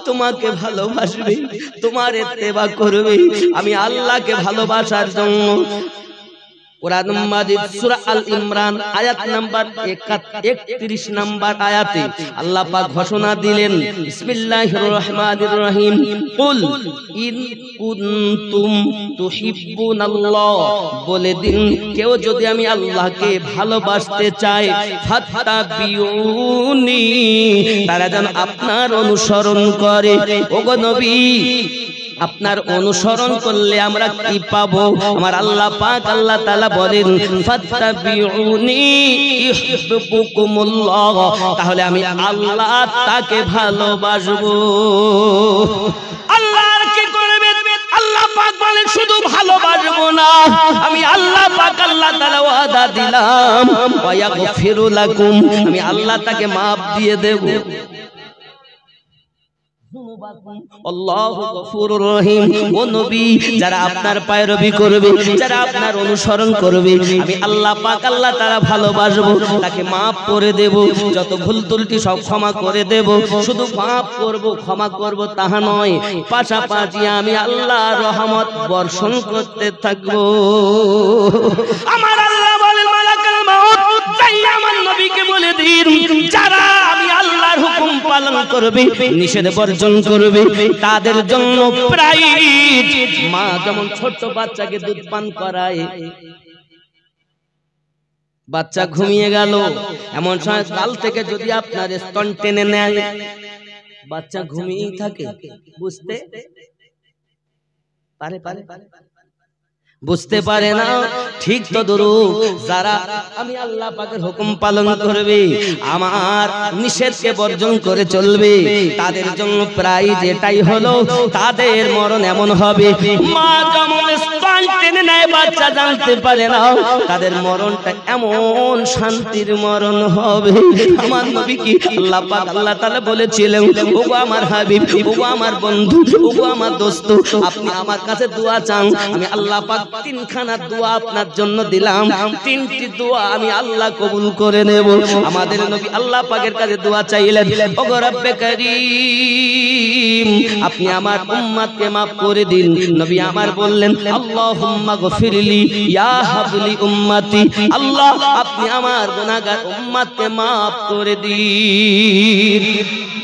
তোমাকে ভালোবাসবে, তোমার ইত্তেবা করবে, আমি আল্লাহকে ভালোবাসার জন্য। কোরআন মাজিদ সূরা আল ইমরান আয়াত নাম্বার 31 নাম্বার আয়াতে আল্লাহ পাক ঘোষণা দিলেন, বিসমিল্লাহির রহমানির রহিম, কুল ইন কুনতুম তুহিব্বুনাল্লাহ, বলে দিন কেউ যদি আমি আল্লাহকে ভালোবাসতে চায়, ফাত্তাবিউনি, তারা যেন আপনার অনুসরণ করে। ওগো নবী, আপনার অনুসরণ করলে আমরা কি পাবো? আমার আল্লাহ পাক আল্লাহ তাআলা বলেন, ফাত্তাবিউনি ইউহিব্বুকুমুল্লাহ, তাহলে আমি আল্লাহ তাকে ভালোবাসবো। আল্লাহ কি করবে? আল্লাহ পাক বলেন, শুধু ভালোবাসবো না, আমি আল্লাহ পাক আল্লাহ তাআলা ওয়াদা দিলাম, ওয়া ইয়াগফিরু লাকুম, আমি আল্লাহ তাকে maaf দিয়ে দেব। আল্লাহু গফুরুর রহিম। ও নবী, যারা আপনার পায়রবি করবে, যারা আপনার অনুসরণ করবে, আমি আল্লাহ পাক আল্লাহ তাআলা ভালোবাসবো, তাকে maaf করে দেব, যত ভুল ত্রুটি সব ক্ষমা করে দেব। শুধু maaf করব, ক্ষমা করব তাহা নয়, পাশাপাশি আমি আল্লাহর রহমত বর্ষণ করতে থাকব। আমার আল্লাহ বলেন, মালাকুল মউত যাই আমার নবীকে বলে দিন, যারা আমি আল্লাহর হুকুম পালন করবে, নিষেধ বর্জন করবে, তাদের জন্য প্রাইজ। মা যেমন ছোট বাচ্চাকে দুধ পান করায়, বাচ্চা ঘুমিয়ে গেল, এমন সময় কাল থেকে যদি আপনার স্তন টেনে নেয়, বাচ্চা ঘুমিয়েই থাকে, বুঝতে পারে বুঝতে পারে না। ঠিক তো দরুদ, যারা আমি আল্লাহ পাকের হুকুম পালন করবে, আমার নিষেধকে বর্জন করে চলবে, তাদের জন্য প্রাইজ এটাই হলো, তাদের মরণ এমন হবে, মা যেমন স্তন টেনে নেয়, বাচ্চা জানতে পারে না, তাদের মরণটা এমন শান্তির মরণ হবে। আমার নবী কি আল্লাহ পাক আল্লাহ তাআলা বলেছিলেন, ওগো আমার হাবিব, ওগো আমার বন্ধু, ওগো আমার দোস্ত, আপনি আমার কাছে দোয়া চান, আমি আল্লাহ পাক তিনখানা দোয়া আপনার জন্য দিলাম, তিনটি দোয়া আমি আল্লাহ কবুল করে নেব। আমাদের নবী আল্লাহ পাকের কাছে দোয়া চাইলেন, ওগো রব্বে কারীম, আপনি আমার উম্মতকে maaf করে দিন। নবী আমার বললেন, আল্লাহুম্মা গফিরলি ইয়া হাবলি উম্মতি, আল্লাহ আপনি আমার গুনাহগার উম্মতকে maaf করে দিন।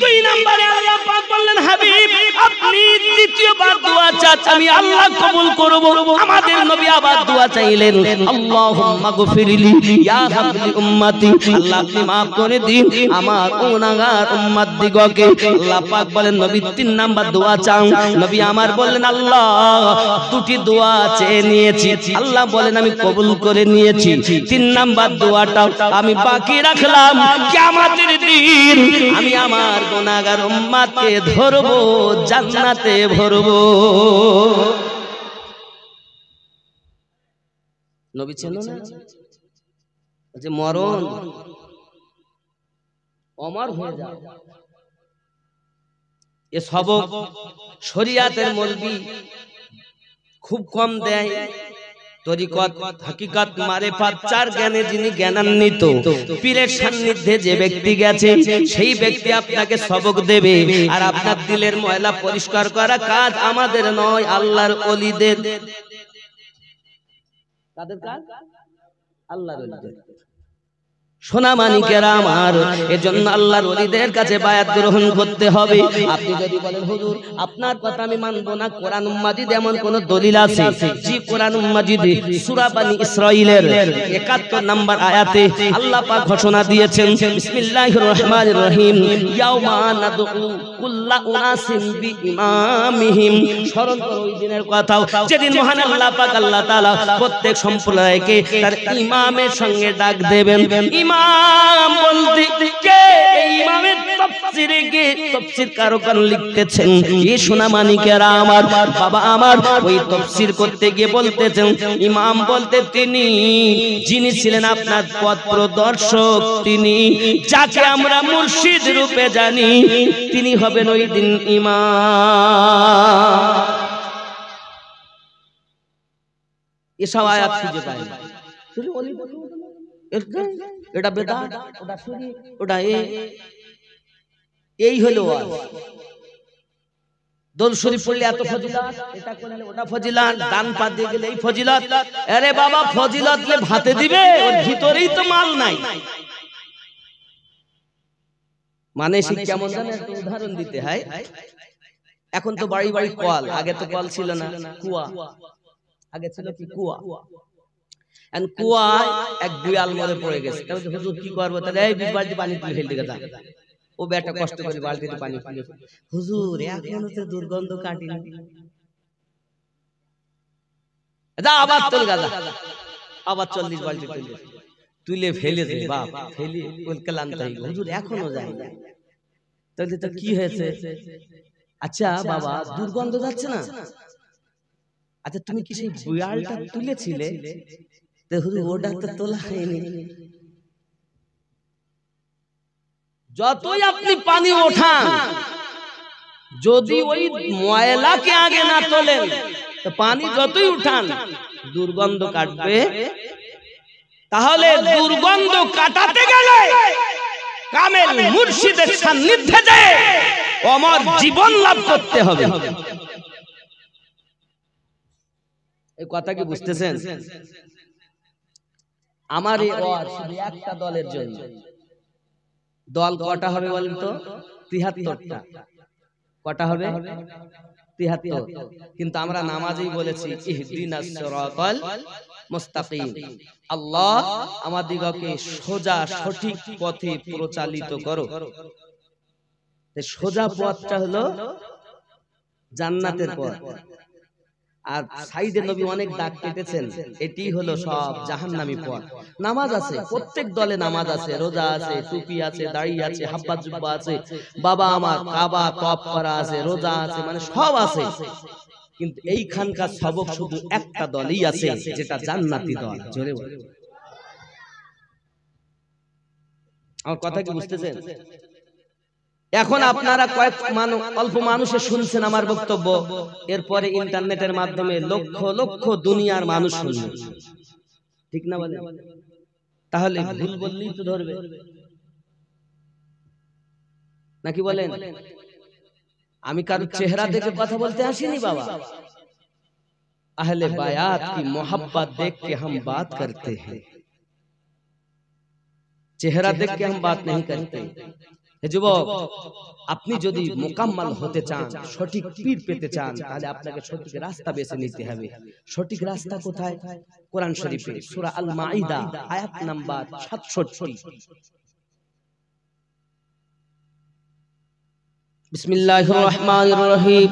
দুই নম্বরে আল্লাহ পাক বললেন হাবিব আপনি দ্বিতীয়বার দোয়া চান আমি আল্লাহ কবুল করব। আমাদের নবী আবার দোয়া চাইলেন আল্লাহুম্মা গফিরলি ইয়া হাবলি উম্মতি, আল্লাহ আপনি maaf করে দিন আমার গুনাহগার উম্মত দিগকে। আল্লাহ পাক বলেন নবী 3 নাম্বার দোয়া চাও। নবী আমার বললেন আল্লাহ দুটি দোয়া চেয়ে নিয়েছি, আল্লাহ বলেন আমি কবুল করে নিয়েছি। 3 নাম্বার দোয়াটা আমি বাকি রাখলাম, কিয়ামতের দিন আমি আমার গুনাহগার উম্মতকে ধরব, জান্নাতে ভরব। নবী চেনো না যে মরণ অমর হয়ে যায়, এ সবক শরিয়াতের মৌলবি খুব কম দেয়। তরিকত হাকিকত মারেফাত চার জ্ঞানে যিনি জ্ঞানান্বিত, পীরের সান্নিধ্যে যে ব্যক্তি গেছে সেই ব্যক্তি আপনাকে সবক দেবে। আর আপনার দিলের ময়লা পরিষ্কার করা কাজ আমাদের নয়, আল্লাহর ওলিদের। কাদের কাজ? আল্লাহর ওলিদের। সোনা মানিকেরা আমার, এজন্য আল্লাহর ওলিদের কাছে বায়াত গ্রহণ করতে হবে। আপনি যদি বলেন হুজুর আপনার কথা আমি মানবো না, কোরআন মাজিদ এমন কোন দলিল আছে? জি, কোরআন মাজিদে সূরা বানী ইসরাঈলের 71 নম্বর আয়াতে আল্লাহ পাক ঘোষণা দিয়েছেন বিসমিল্লাহির রহমানির রহিম ইয়াউমা নাদউ কুল্লা উনাসিন বিইমামিহিম। স্মরণ করো ওই দিনের কথা যেদিন মহান আল্লাহ পাক আল্লাহ তাআলা প্রত্যেক সম্প্রদায়কে তার ইমামের সঙ্গে ডাক দেবেন। ইমাম বলতে কে? এই ইমামের তাফসীরে কে তাফসীর কারকগণ লিখতেছেন এই সোনা মানিকেরা আমার, বাবা আমার, ওই তাফসীর করতে গিয়ে বলতেছেন ইমাম বলতে তিনি যিনি ছিলেন আপনার পথ প্রদর্শক, তিনি যাকে আমরা মুর্শিদ রূপে জানি, তিনি হবেন ওই দিন ইমাম। এসব আয়াত খুঁজে পাই না। এটা বেদাত, ওটা শিরক, ওটা এই হলো দোল শরীফ পড়লে এত ফজিলত, এটা করলে ওটা ফজিলত, দান পা দিয়ে গেলে এই ফজিলত। আরে বাবা ফজিলত লে ভাতে দিবে, ওর ভিতরেই তো মাল নাই। মানে সে কেমন জানেন একটা উদাহরণ দিতে হয়। এখন তো বাড়ি বাড়ি কল, আগে তো কল ছিল না, কুয়া। আগে ছিল কি? কুয়া। কুয়ায় এক বিড়াল মরে পড়ে গেছে। হুজুর কি করবো? তাহলে এই 20 বালতি পানি তুলে ফেলতে গেছে। ও বেটা কষ্ট করে বালতিতে পানি তুলে, হুজুর এখনো তো দুর্গন্ধ কাটেনি। যা আবার তোল গাদা, আবার 40 বালতি তুলে ফেলেছে। বাপ ফেলে ক্লান্ত হয়ে গেল, হুজুর এখনো যায় না। তাহলে তো কি হয়েছে? আচ্ছা বাবা দুর্গন্ধ যাচ্ছে না? আচ্ছা তুমি কি সেই বিড়ালটা তুলেছিলে? ওটা তো তোলা হয়নি। যতই আপনি পানি ওঠান, যদি ওই ময়লাকে আগে না তোলেন, তো পানি যতই উঠান দুর্গন্ধ কাটবে। তাহলে দুর্গন্ধ কাটাতে গেলে কামেল মুর্শিদের সান্নিধ্যে যেয়ে অমর জীবন লাভ করতে হবে। এই কথা কি বুঝতেছেন? আমার এই ওয়াজ শুধু একটা দলের জন্য। দল কটা হবে বলেন তো? 73টা। কটা হবে? 73। কিন্তু আমরা নামাজেই বলেছি ইহদিনাস সিরাতাল মুস্তাকিম। আল্লাহ আমাদিগকে সোজা সঠিক পথে পরিচালিত করো। এই সোজা পথটা হলো জান্নাতের পথ। আর সাইদে নবী অনেক দাগ কেটেছেন, এটি হলো সব জাহান্নামী পথ। নামাজ আছে, প্রত্যেক দলে নামাজ আছে, রোজা আছে, টুপি আছে, দাড়ি আছে, হাব্বা জুব্বা আছে, বাবা আমার কাবা তওয়াফ করা আছে, রোজা আছে, মানে সব আছে। কিন্তু এইখানকার সবক শুধু একটা দলই আছে, যেটা জান্নাতি দল। জোরে বলে আমার কথা কি বুঝতেছেন? এখন আপনারা কয়েক অল্প মানুষে শুনছেন আমার বক্তব্য, এরপরে ইন্টারনেটের মাধ্যমে লক্ষ লক্ষ দুনিয়ার মানুষ শুনবে, ঠিক না বলে? তাহলে ভুল বললেই তো ধরবে, নাকি বলেন? আমি কারো চেহারা দেখে কথা বলতে আসিনি বাবা। আহলে বায়াত की मोहब्बत देख के हम बात करते हैं, चेहरा देख के हम बात नहीं करते। হে যুবক, আপনি যদি মোকাম্মাল হতে চান, সঠিক পীর পেতে চান, তাহলে আপনাকে সঠিক রাস্তা বেছে নিতে হবে। সঠিক রাস্তা কোথায়? কোরআন শরীফে সূরা আল মাইদা আয়াত নাম্বার 67। বিসমিল্লাহির রহমানির রহিম।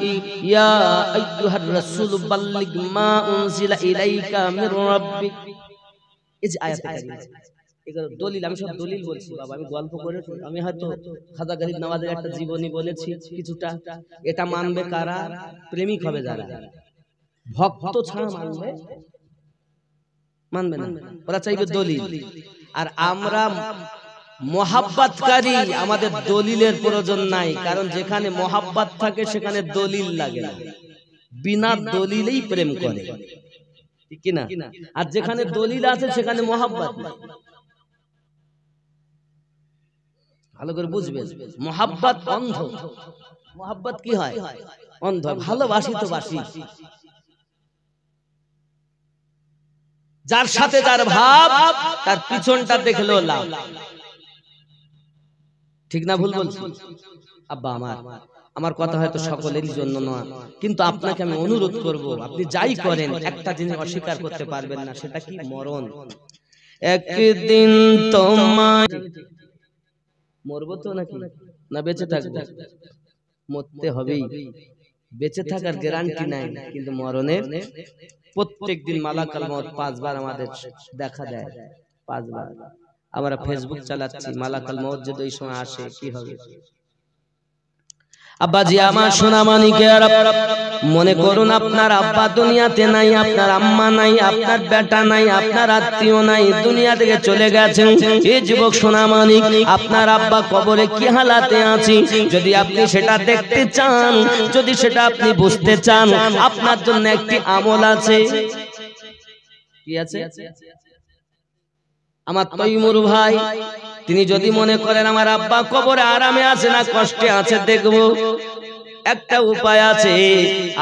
ইয়া আইয়ুহার রাসূল বাল্লিগ মা উনজিলা ইলাইকা মির রাব্বিক। এই যে আয়াতটা, এগুলো দলিল, আমি সব দলিল বলছি বাবা, আমি গল্প করে, আমি হয়তো খাজা গরিব নওয়াজের একটা জীবনী বলেছি কিছুটা। এটা মানবে কারা? প্রেমিক হবে যারা, ভক্ত ছাড়া মানবে না, ওরা চাইবে দলিল। আর আমরা মোহাব্বতকারী, আমাদের দলিলের প্রয়োজন নাই, কারণ যেখানে মোহাব্বত থাকে সেখানে দলিল লাগে না, বিনা দলিলেই প্রেম করে, ঠিক কি না? আর যেখানে দলিল আছে সেখানে মোহাব্বত নাই। ভালো করে বুঝবেন, মোহাব্বত অন্ধ। মোহাব্বত কি হয়? অন্ধ। ভালোবাসি তো বাসি, যার সাথে যার ভাব, তার পিছনটা দেখলেও লাভ। ঠিক না ভুল বলছি? আব্বা আমার কথা হয়তো সকলেরই জন্য নয়, কিন্তু আপনাকে আমি অনুরোধ করব, আপনি যাই করেন একটা জিনিস অস্বীকার করতে পারবেন না, সেটা কি? মরণ। একদিন তোমার মরবো তো নাকি না বেঁচে থাকবো? মরতে হবেই, বেঁচে থাকার গ্যারান্টি নাই, কিন্তু মরণের প্রত্যেকদিন মালাকাল মউত 5 বার আমাদের দেখা দেয়, 5 বার। আমরা ফেসবুক চালাচ্ছি, মালাকাল মউত যদি ওই সময় আসে কি হবে? আব্বাজি আমার সোনা মানিকের, মনে করুন আপনার আব্বা দুনিয়াতে নাই, আপনার আম্মা নাই, আপনার বেটা নাই, আপনার আত্মীয় নাই, দুনিয়া থেকে চলে গেছেন। এই যুবক সোনা মানিক, আপনার আব্বা কবরে কি হালাতে আছে, যদি আপনি সেটা দেখতে চান, যদি সেটা আপনি বুঝতে চান, আপনার জন্য একটি আমল আছে। কি আছে? আমার তৈমুর ভাই, তিনি যদি মনে করেন আমার আব্বা কবরে আরামে আছে না কষ্টে আছে দেখবো, একটা উপায় আছে।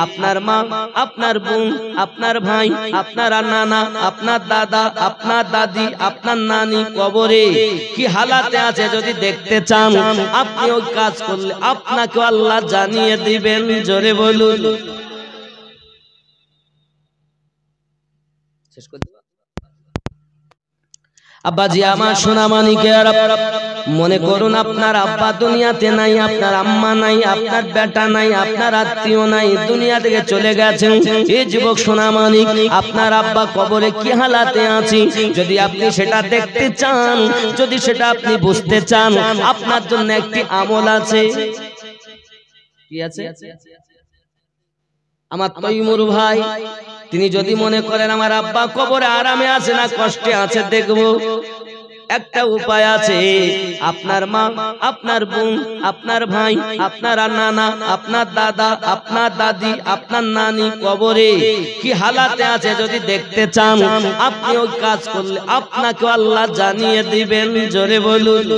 আপনার মা, আপনার বোন, আপনার ভাই, আপনার নানা, আপনার দাদা, আপনার দাদি, আপনার নানি কবরে কি হালাতে আছে যদি দেখতে চান, আপনি ওই কাজ করলে আপনাকে আল্লাহ জানিয়ে দিবেন। জোরে বলুন। শেষ করে আব্বাজি আমার সোনা মানিকের, মনে করুন আপনার আব্বা দুনিয়াতে নাই, আপনার আম্মা নাই, আপনার বেটা নাই, আপনার আত্মীয় নাই, দুনিয়া থেকে চলে গেছেন। এই যুবক সোনা মানিক, আপনার আব্বা কবরে কি হালাতে আছে, যদি আপনি সেটা দেখতে চান, যদি সেটা আপনি বুঝতে চান, আপনার জন্য একটি আমল আছে। কি আছে? আমার তৈমুর ভাই, তিনি যদি মনে করেন আমার আব্বা কবরে আরামে আছে না কষ্টে আছে দেখবো, একটা উপায় আছে। আপনার মা, আপনার বোন, আপনার ভাই, আপনার নানা, আপনার দাদা, আপনার দাদি, আপনার নানি কবরে কি হালাতে আছে যদি দেখতে চান, আপনি ওই কাজ করলে আপনাকে আল্লাহ জানিয়ে দিবেন। জোরে বলুন।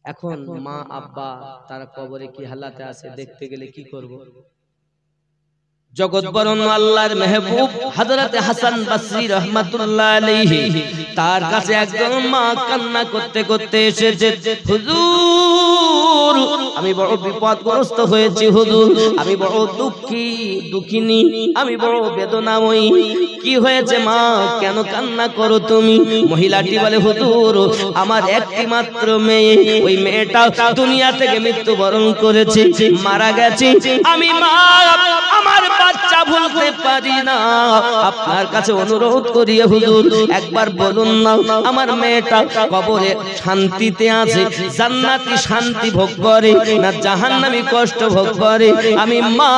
এখন মা আব্বা তারা কবরে কি হালাতে আছে দেখতে গেলে কি করব? জগৎ বরণ্য আল্লাহর মেহবুব হযরত হাসান বসরি রাহমাতুল্লাহ আলাইহি, তার কাছে একজন মা কান্না করতে করতে এসেছে, হুজুর আমি বড় বিপদগ্রস্ত হয়েছি, হুজুর আমি বড় দুঃখিনী, আমি বড় বেদনাময়ী। কি হয়েছে মা, কেন কান্না করো তুমি? মহিলাটি বলে, হুজুর আমার একটি মাত্র মেয়ে, ওই মেয়েটা দুনিয়া থেকে মৃত্যুবরণ করেছে, মারা গেছে। আমি মা আমার বাচ্চা ভুলতে পারি না, আপনার কাছে অনুরোধ করি হুজুর একবার বলুন না আমার মেয়েটা কবরে শান্তিতে আছে, জান্নাতি শান্তি ভোগ করে না জাহান্নামী কষ্ট ভোগ করে? আমি মা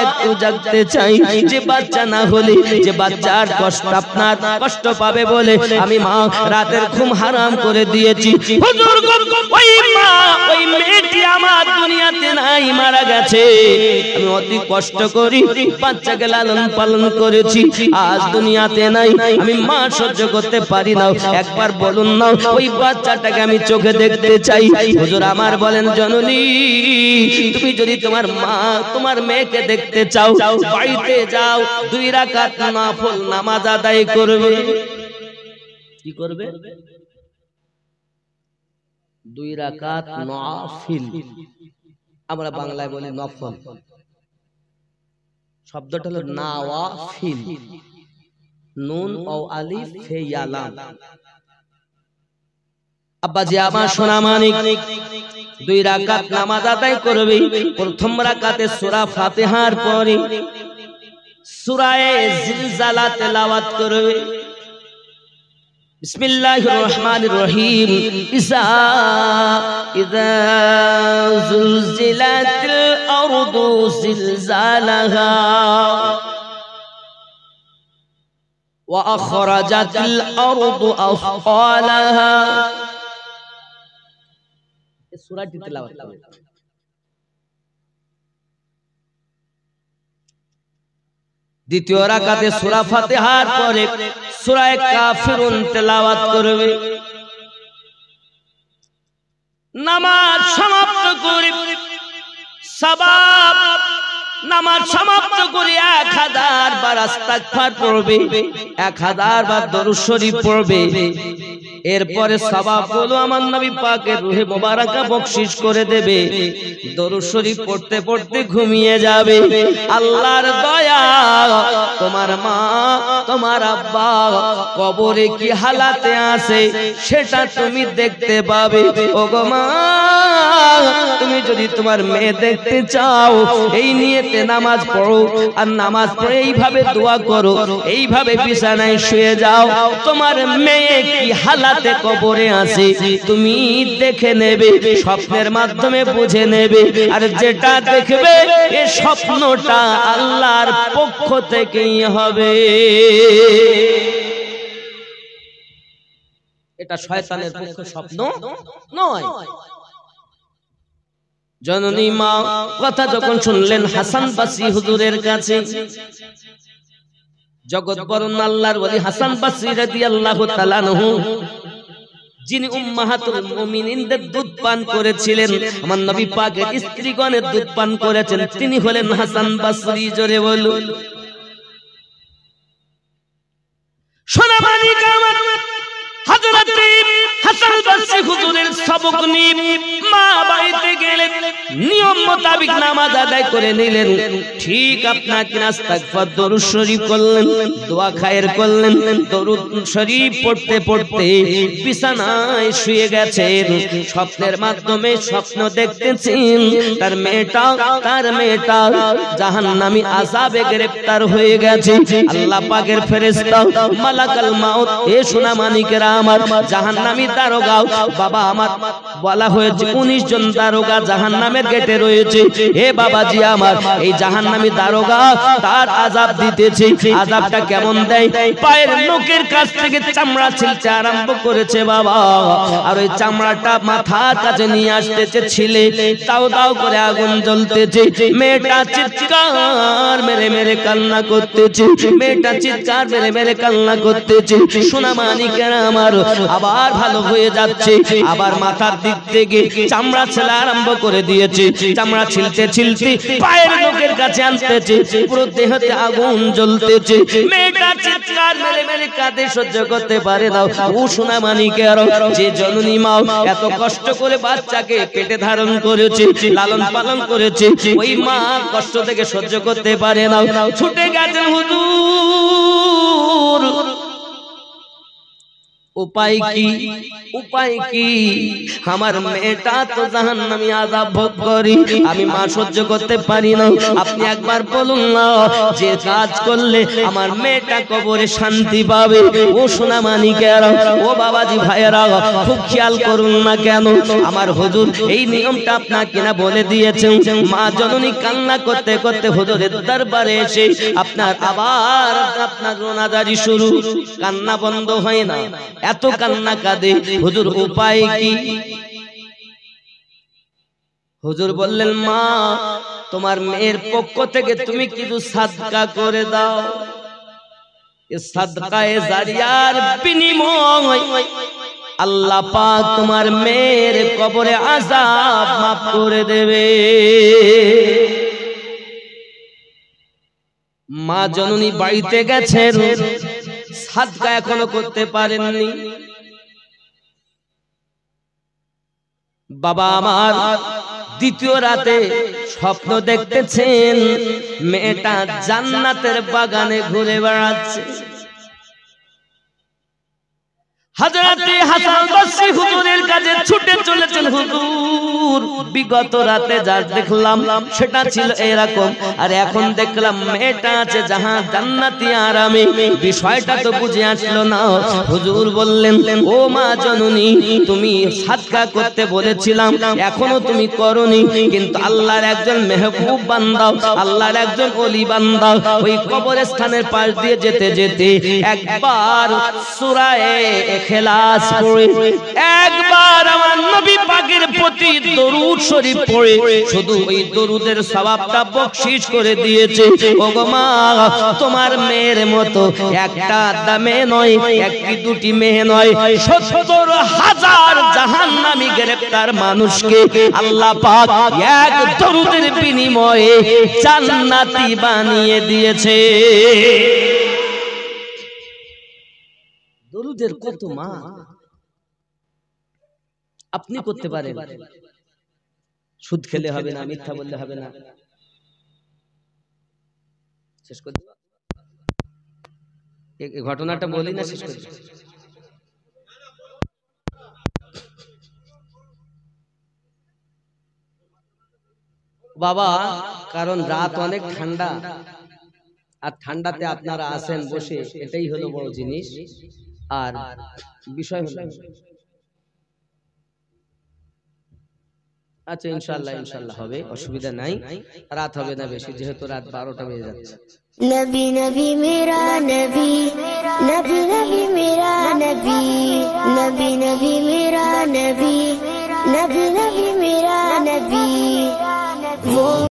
একটু জানতে চাই, যে বাচ্চা না হলে যে বাচ্চার কষ্ট আপনার কষ্ট পাবে বলে আমি মা রাতের ঘুম হারাম করে দিয়েছি। হুজুর ওই মা, ওই মেয়েটি আমার দুনিয়াতে নাই, মারা গেছে। আমি অতি কষ্ট করি বাচ্চাকে লালন পালন করেছি, আজ দুনিয়াতে নাই, আমি মা সহ্য করতে পারি না। একবার বলুন না ওই বাচ্চাটাকে আমি চোখে দেখতে চাই। হুজুর আমার বলেন, জননী তুমি যদি তোমার মা তোমার মেয়েকে দেখতে চাও, বাড়িতে যাও, 2 রাকাত নফল নামাজ আদায় করবে। কি করবে? 2 রাকাত নফিল, আমরা বাংলায় বলি নফল, শব্দটা হলো নাওয়াফিল, নুন ও আলিফ ফে ইয়া লাম। আব্বাজি আমার সোনা মানিক 2 রাকাত নামাজ আদায় করবে। প্রথম রাকাতে সূরা ফাতিহার পরে সূরা জিলজালা তেলাওয়াত করবে। বিসমিল্লাহির রহমানির রহিম। ইযা যুলজিলাতিল আরদু জিলজালাহা ওয়া আখরাজাতিল আরদু আসকালাহা। এই সূরাটি তেলাওয়াত করবে। দ্বিতীয় রাকাতে সূরা ফাতিহার পরে সূরা কাফিরুন তেলাওয়াত করবে। নামাজ সমাপ্ত করে সওয়াব, নামাজ সমাপ্ত করে 1000 বার ইস্তিগফার পড়বে, 1000 বার দরুদ শরীফ পড়বে। এরপরে সওয়াবগুলো আমার নবী পাকের রূহে মোবারকা বকশিশ করে দেবে। দরুদ শরীফ পড়তে পড়তে ঘুমিয়ে যাবে। আল্লাহর দয়া, তোমার মা তোমার আব্বা কবরে কি হালাতে আছে সেটা তুমি দেখতে পাবে। ওগো মা, তুমি যদি তোমার মেয়ে দেখতে চাও এই নিয়তে নামাজ পড়ো, আর নামাজ পড়ে এইভাবে দোয়া করো, এইভাবে বিছানায় শুয়ে যাও। তোমার মেয়ে কি হালাতে কবরে আছে তুমি দেখে নেবে, স্বপ্নের মাধ্যমে বুঝে নেবে। আর যেটা দেখবে এই স্বপ্নটা আল্লাহর পক্ষ থেকেই হবে, এটা শয়তানের পক্ষ স্বপ্ন নয়। জননী মা কথা যখন শুনলেন হাসান বসরি হুজুরের কাছে, জগৎ বরণ্য আল্লাহর ওলি হাসান বসরি রাদিয়াল্লাহু তাআলা আনহু, যিনি উম্মাহাতুল মুমিনিনদের দুধ পান করেছিলেন, আমার নবী পাকের স্ত্রীগণের দুধ পান করেছেন, তিনি হলেন হাসান বসরি। জোরে বলুন। সোনা মানিক আমার হযরত হাসান বসরি হুজুরের সবক নিয়ে মা বাড়িতে গেলেন, নিয়ম মোতাবেক নামাজ আদায় করে নিলেন। ঠিক আপনাকে ইস্তিগফার দরুদ শরীফ করলেন, দোয়া খায়ের করলেন। দরুদ শরীফ পড়তে পড়তে বিছানায় শুয়ে গেছেন। স্বপ্নের মাধ্যমে স্বপ্ন দেখতেছেন তার মেয়েটা জাহান্নামী আযাবে গ্রেফতার হয়ে গেছে। আল্লাহ পাকের ফেরেশতা মালাকুল মাউত, এ সোনা মানিকেরা আমার, জাহান্নামী দারোগা বাবা আমার, বলা হয়েছে 19 জন দারোগা জাহান্নামের গেটে রয়েছে। হে বাবাজি আমার, এই জাহান্নামী দারোগা তার আযাব দিতেছে। আযাবটা কেমন দেয়? পায়ের নখের কাছ থেকে চামড়া ছিলতে আরম্ভ করেছে বাবা, আর ওই চামড়াটা মাথার কাছে নিয়ে আসতেছে, ছিলে দাও দাও করে আগুন জ্বলতেছে। মেয়েটা চিৎকার মেরে মেরে কান্না করতেছে, মেয়েটা চিৎকার মেরে মেরে কান্না করতেছে। সোনা মানিকেরা আমার, আবার ভালো হয়ে যাচ্ছে, আবার মাথার দিক থেকে চামড়া ছেলা আরম্ভ করে দিয়েছে। চামড়া ছিলতে ছিলতে পায়ের নখের কাছে আনতেছে, পুরো দেহতে আগুন জ্বলতেছে। মেয়েটা চিৎকার মেরে মেরে কাঁদে, সহ্য করতে পারে না। ও সোনা মানিকেরা, যে জননী মা এত কষ্ট করে বাচ্চাকে পেটে ধারণ করেছে, লালন পালন করেছে, ওই মা কষ্ট থেকে সহ্য করতে পারে না, ছুটে গেছেন হুজুর। উপায় কি? উপায় কি? আমার মেয়েটা তো জাহান্নামী আযাব ভোগ করে, আমি মা সহ্য করতে পারি না। আপনি একবার বলুন না, যে কাজ করলে আমার মেয়েটা কবরে শান্তি পাবে। ও সোনা মানিকেরা, ও বাবাজি ভাইয়েরা, খুব খেয়াল করুন না কেন আমার হুজুর এই নিয়মটা আপনাকে না বলে দিয়েছেন। মা জননী কান্না করতে করতে হুজুরের দরবারে এসে আপনার আবার আপনার রোনাজারি শুরু, কান্না বন্ধ হয় না, এত কান্না কাঁদে। হুজুর উপায় কি? হুজুর বললেন, মা তোমার মেয়ের পক্ষ থেকে তুমি কিছু সাদকা করে দাও। এই সাদকায়ে জারিয়ার বিনিময় আল্লাহ পাক তোমার মেয়ের কবরে আযাব মাফ করে দেবে। মা জননী বাড়িতে গেছেন, সাদকা এখনো করতে পারেননি। বাবা আমার দ্বিতীয় রাতে স্বপ্ন দেখতেছেন মেয়েটা জান্নাতের বাগানে ঘুরে বেড়াচ্ছে। হযরত হাসান বসরি হুজুরের কাছে ছুটে চলেছেন, হুজুর বিগত রাতে যা দেখলাম সেটা ছিল এরকম, আর এখন দেখলাম মেয়েটা আছে জাহান জান্নাতি আরামে, বিষয়টা তো বুঝে আসলো না। হুজুর বললেন, ও মা জননী, তুমি সাদকা করতে বলেছিলাম, এখনো তুমি করনি, কিন্তু আল্লাহর একজন মেহবুব বান্দা, আল্লাহর একজন ওলি বান্দা ওই কবরস্থানের পাশ দিয়ে যেতে যেতে একবার সূরা ইখলাস পড়ে, একবার আমার নবী পাকের প্রতি দরুদ শরীফ পড়ে শুধু ওই দরুদের সওয়াবটা বকশিশ করে দিয়েছে। ওগো মা, তোমার মেয়ের মতো একটা দামে নয়, একটি দুটি মেয়ে নয়, ৭০,০০০ জাহান্নামী গ্রেফতার মানুষকে আল্লাহ পাক এক দরুদের বিনিময়ে জান্নাতি বানিয়ে দিয়েছে। দরুদের কত মা আপনি করতে পারেন, সুদ খেলে হবে না, মিথ্যা বললে হবে না। শেষ করে এই ঘটনাটা বলি না, শেষ করে বাবা, কারণ রাত অনেক ঠান্ডা, আর ঠান্ডাতে আপনারা আসেন বসে, এটাই হলো বড় জিনিস। আর বিষয় হলো, আচ্ছা ইনশাআল্লাহ ইনশাআল্লাহ হবে, অসুবিধা নাই, রাত হবে না বেশি, যেহেতু রাত 12টা বেজে যাচ্ছে। नबी नबी मेरा नबी, नबी नबी मेरा नबी, नबी नबी मेरा नबी, नबी नबी मेरा नबी। वो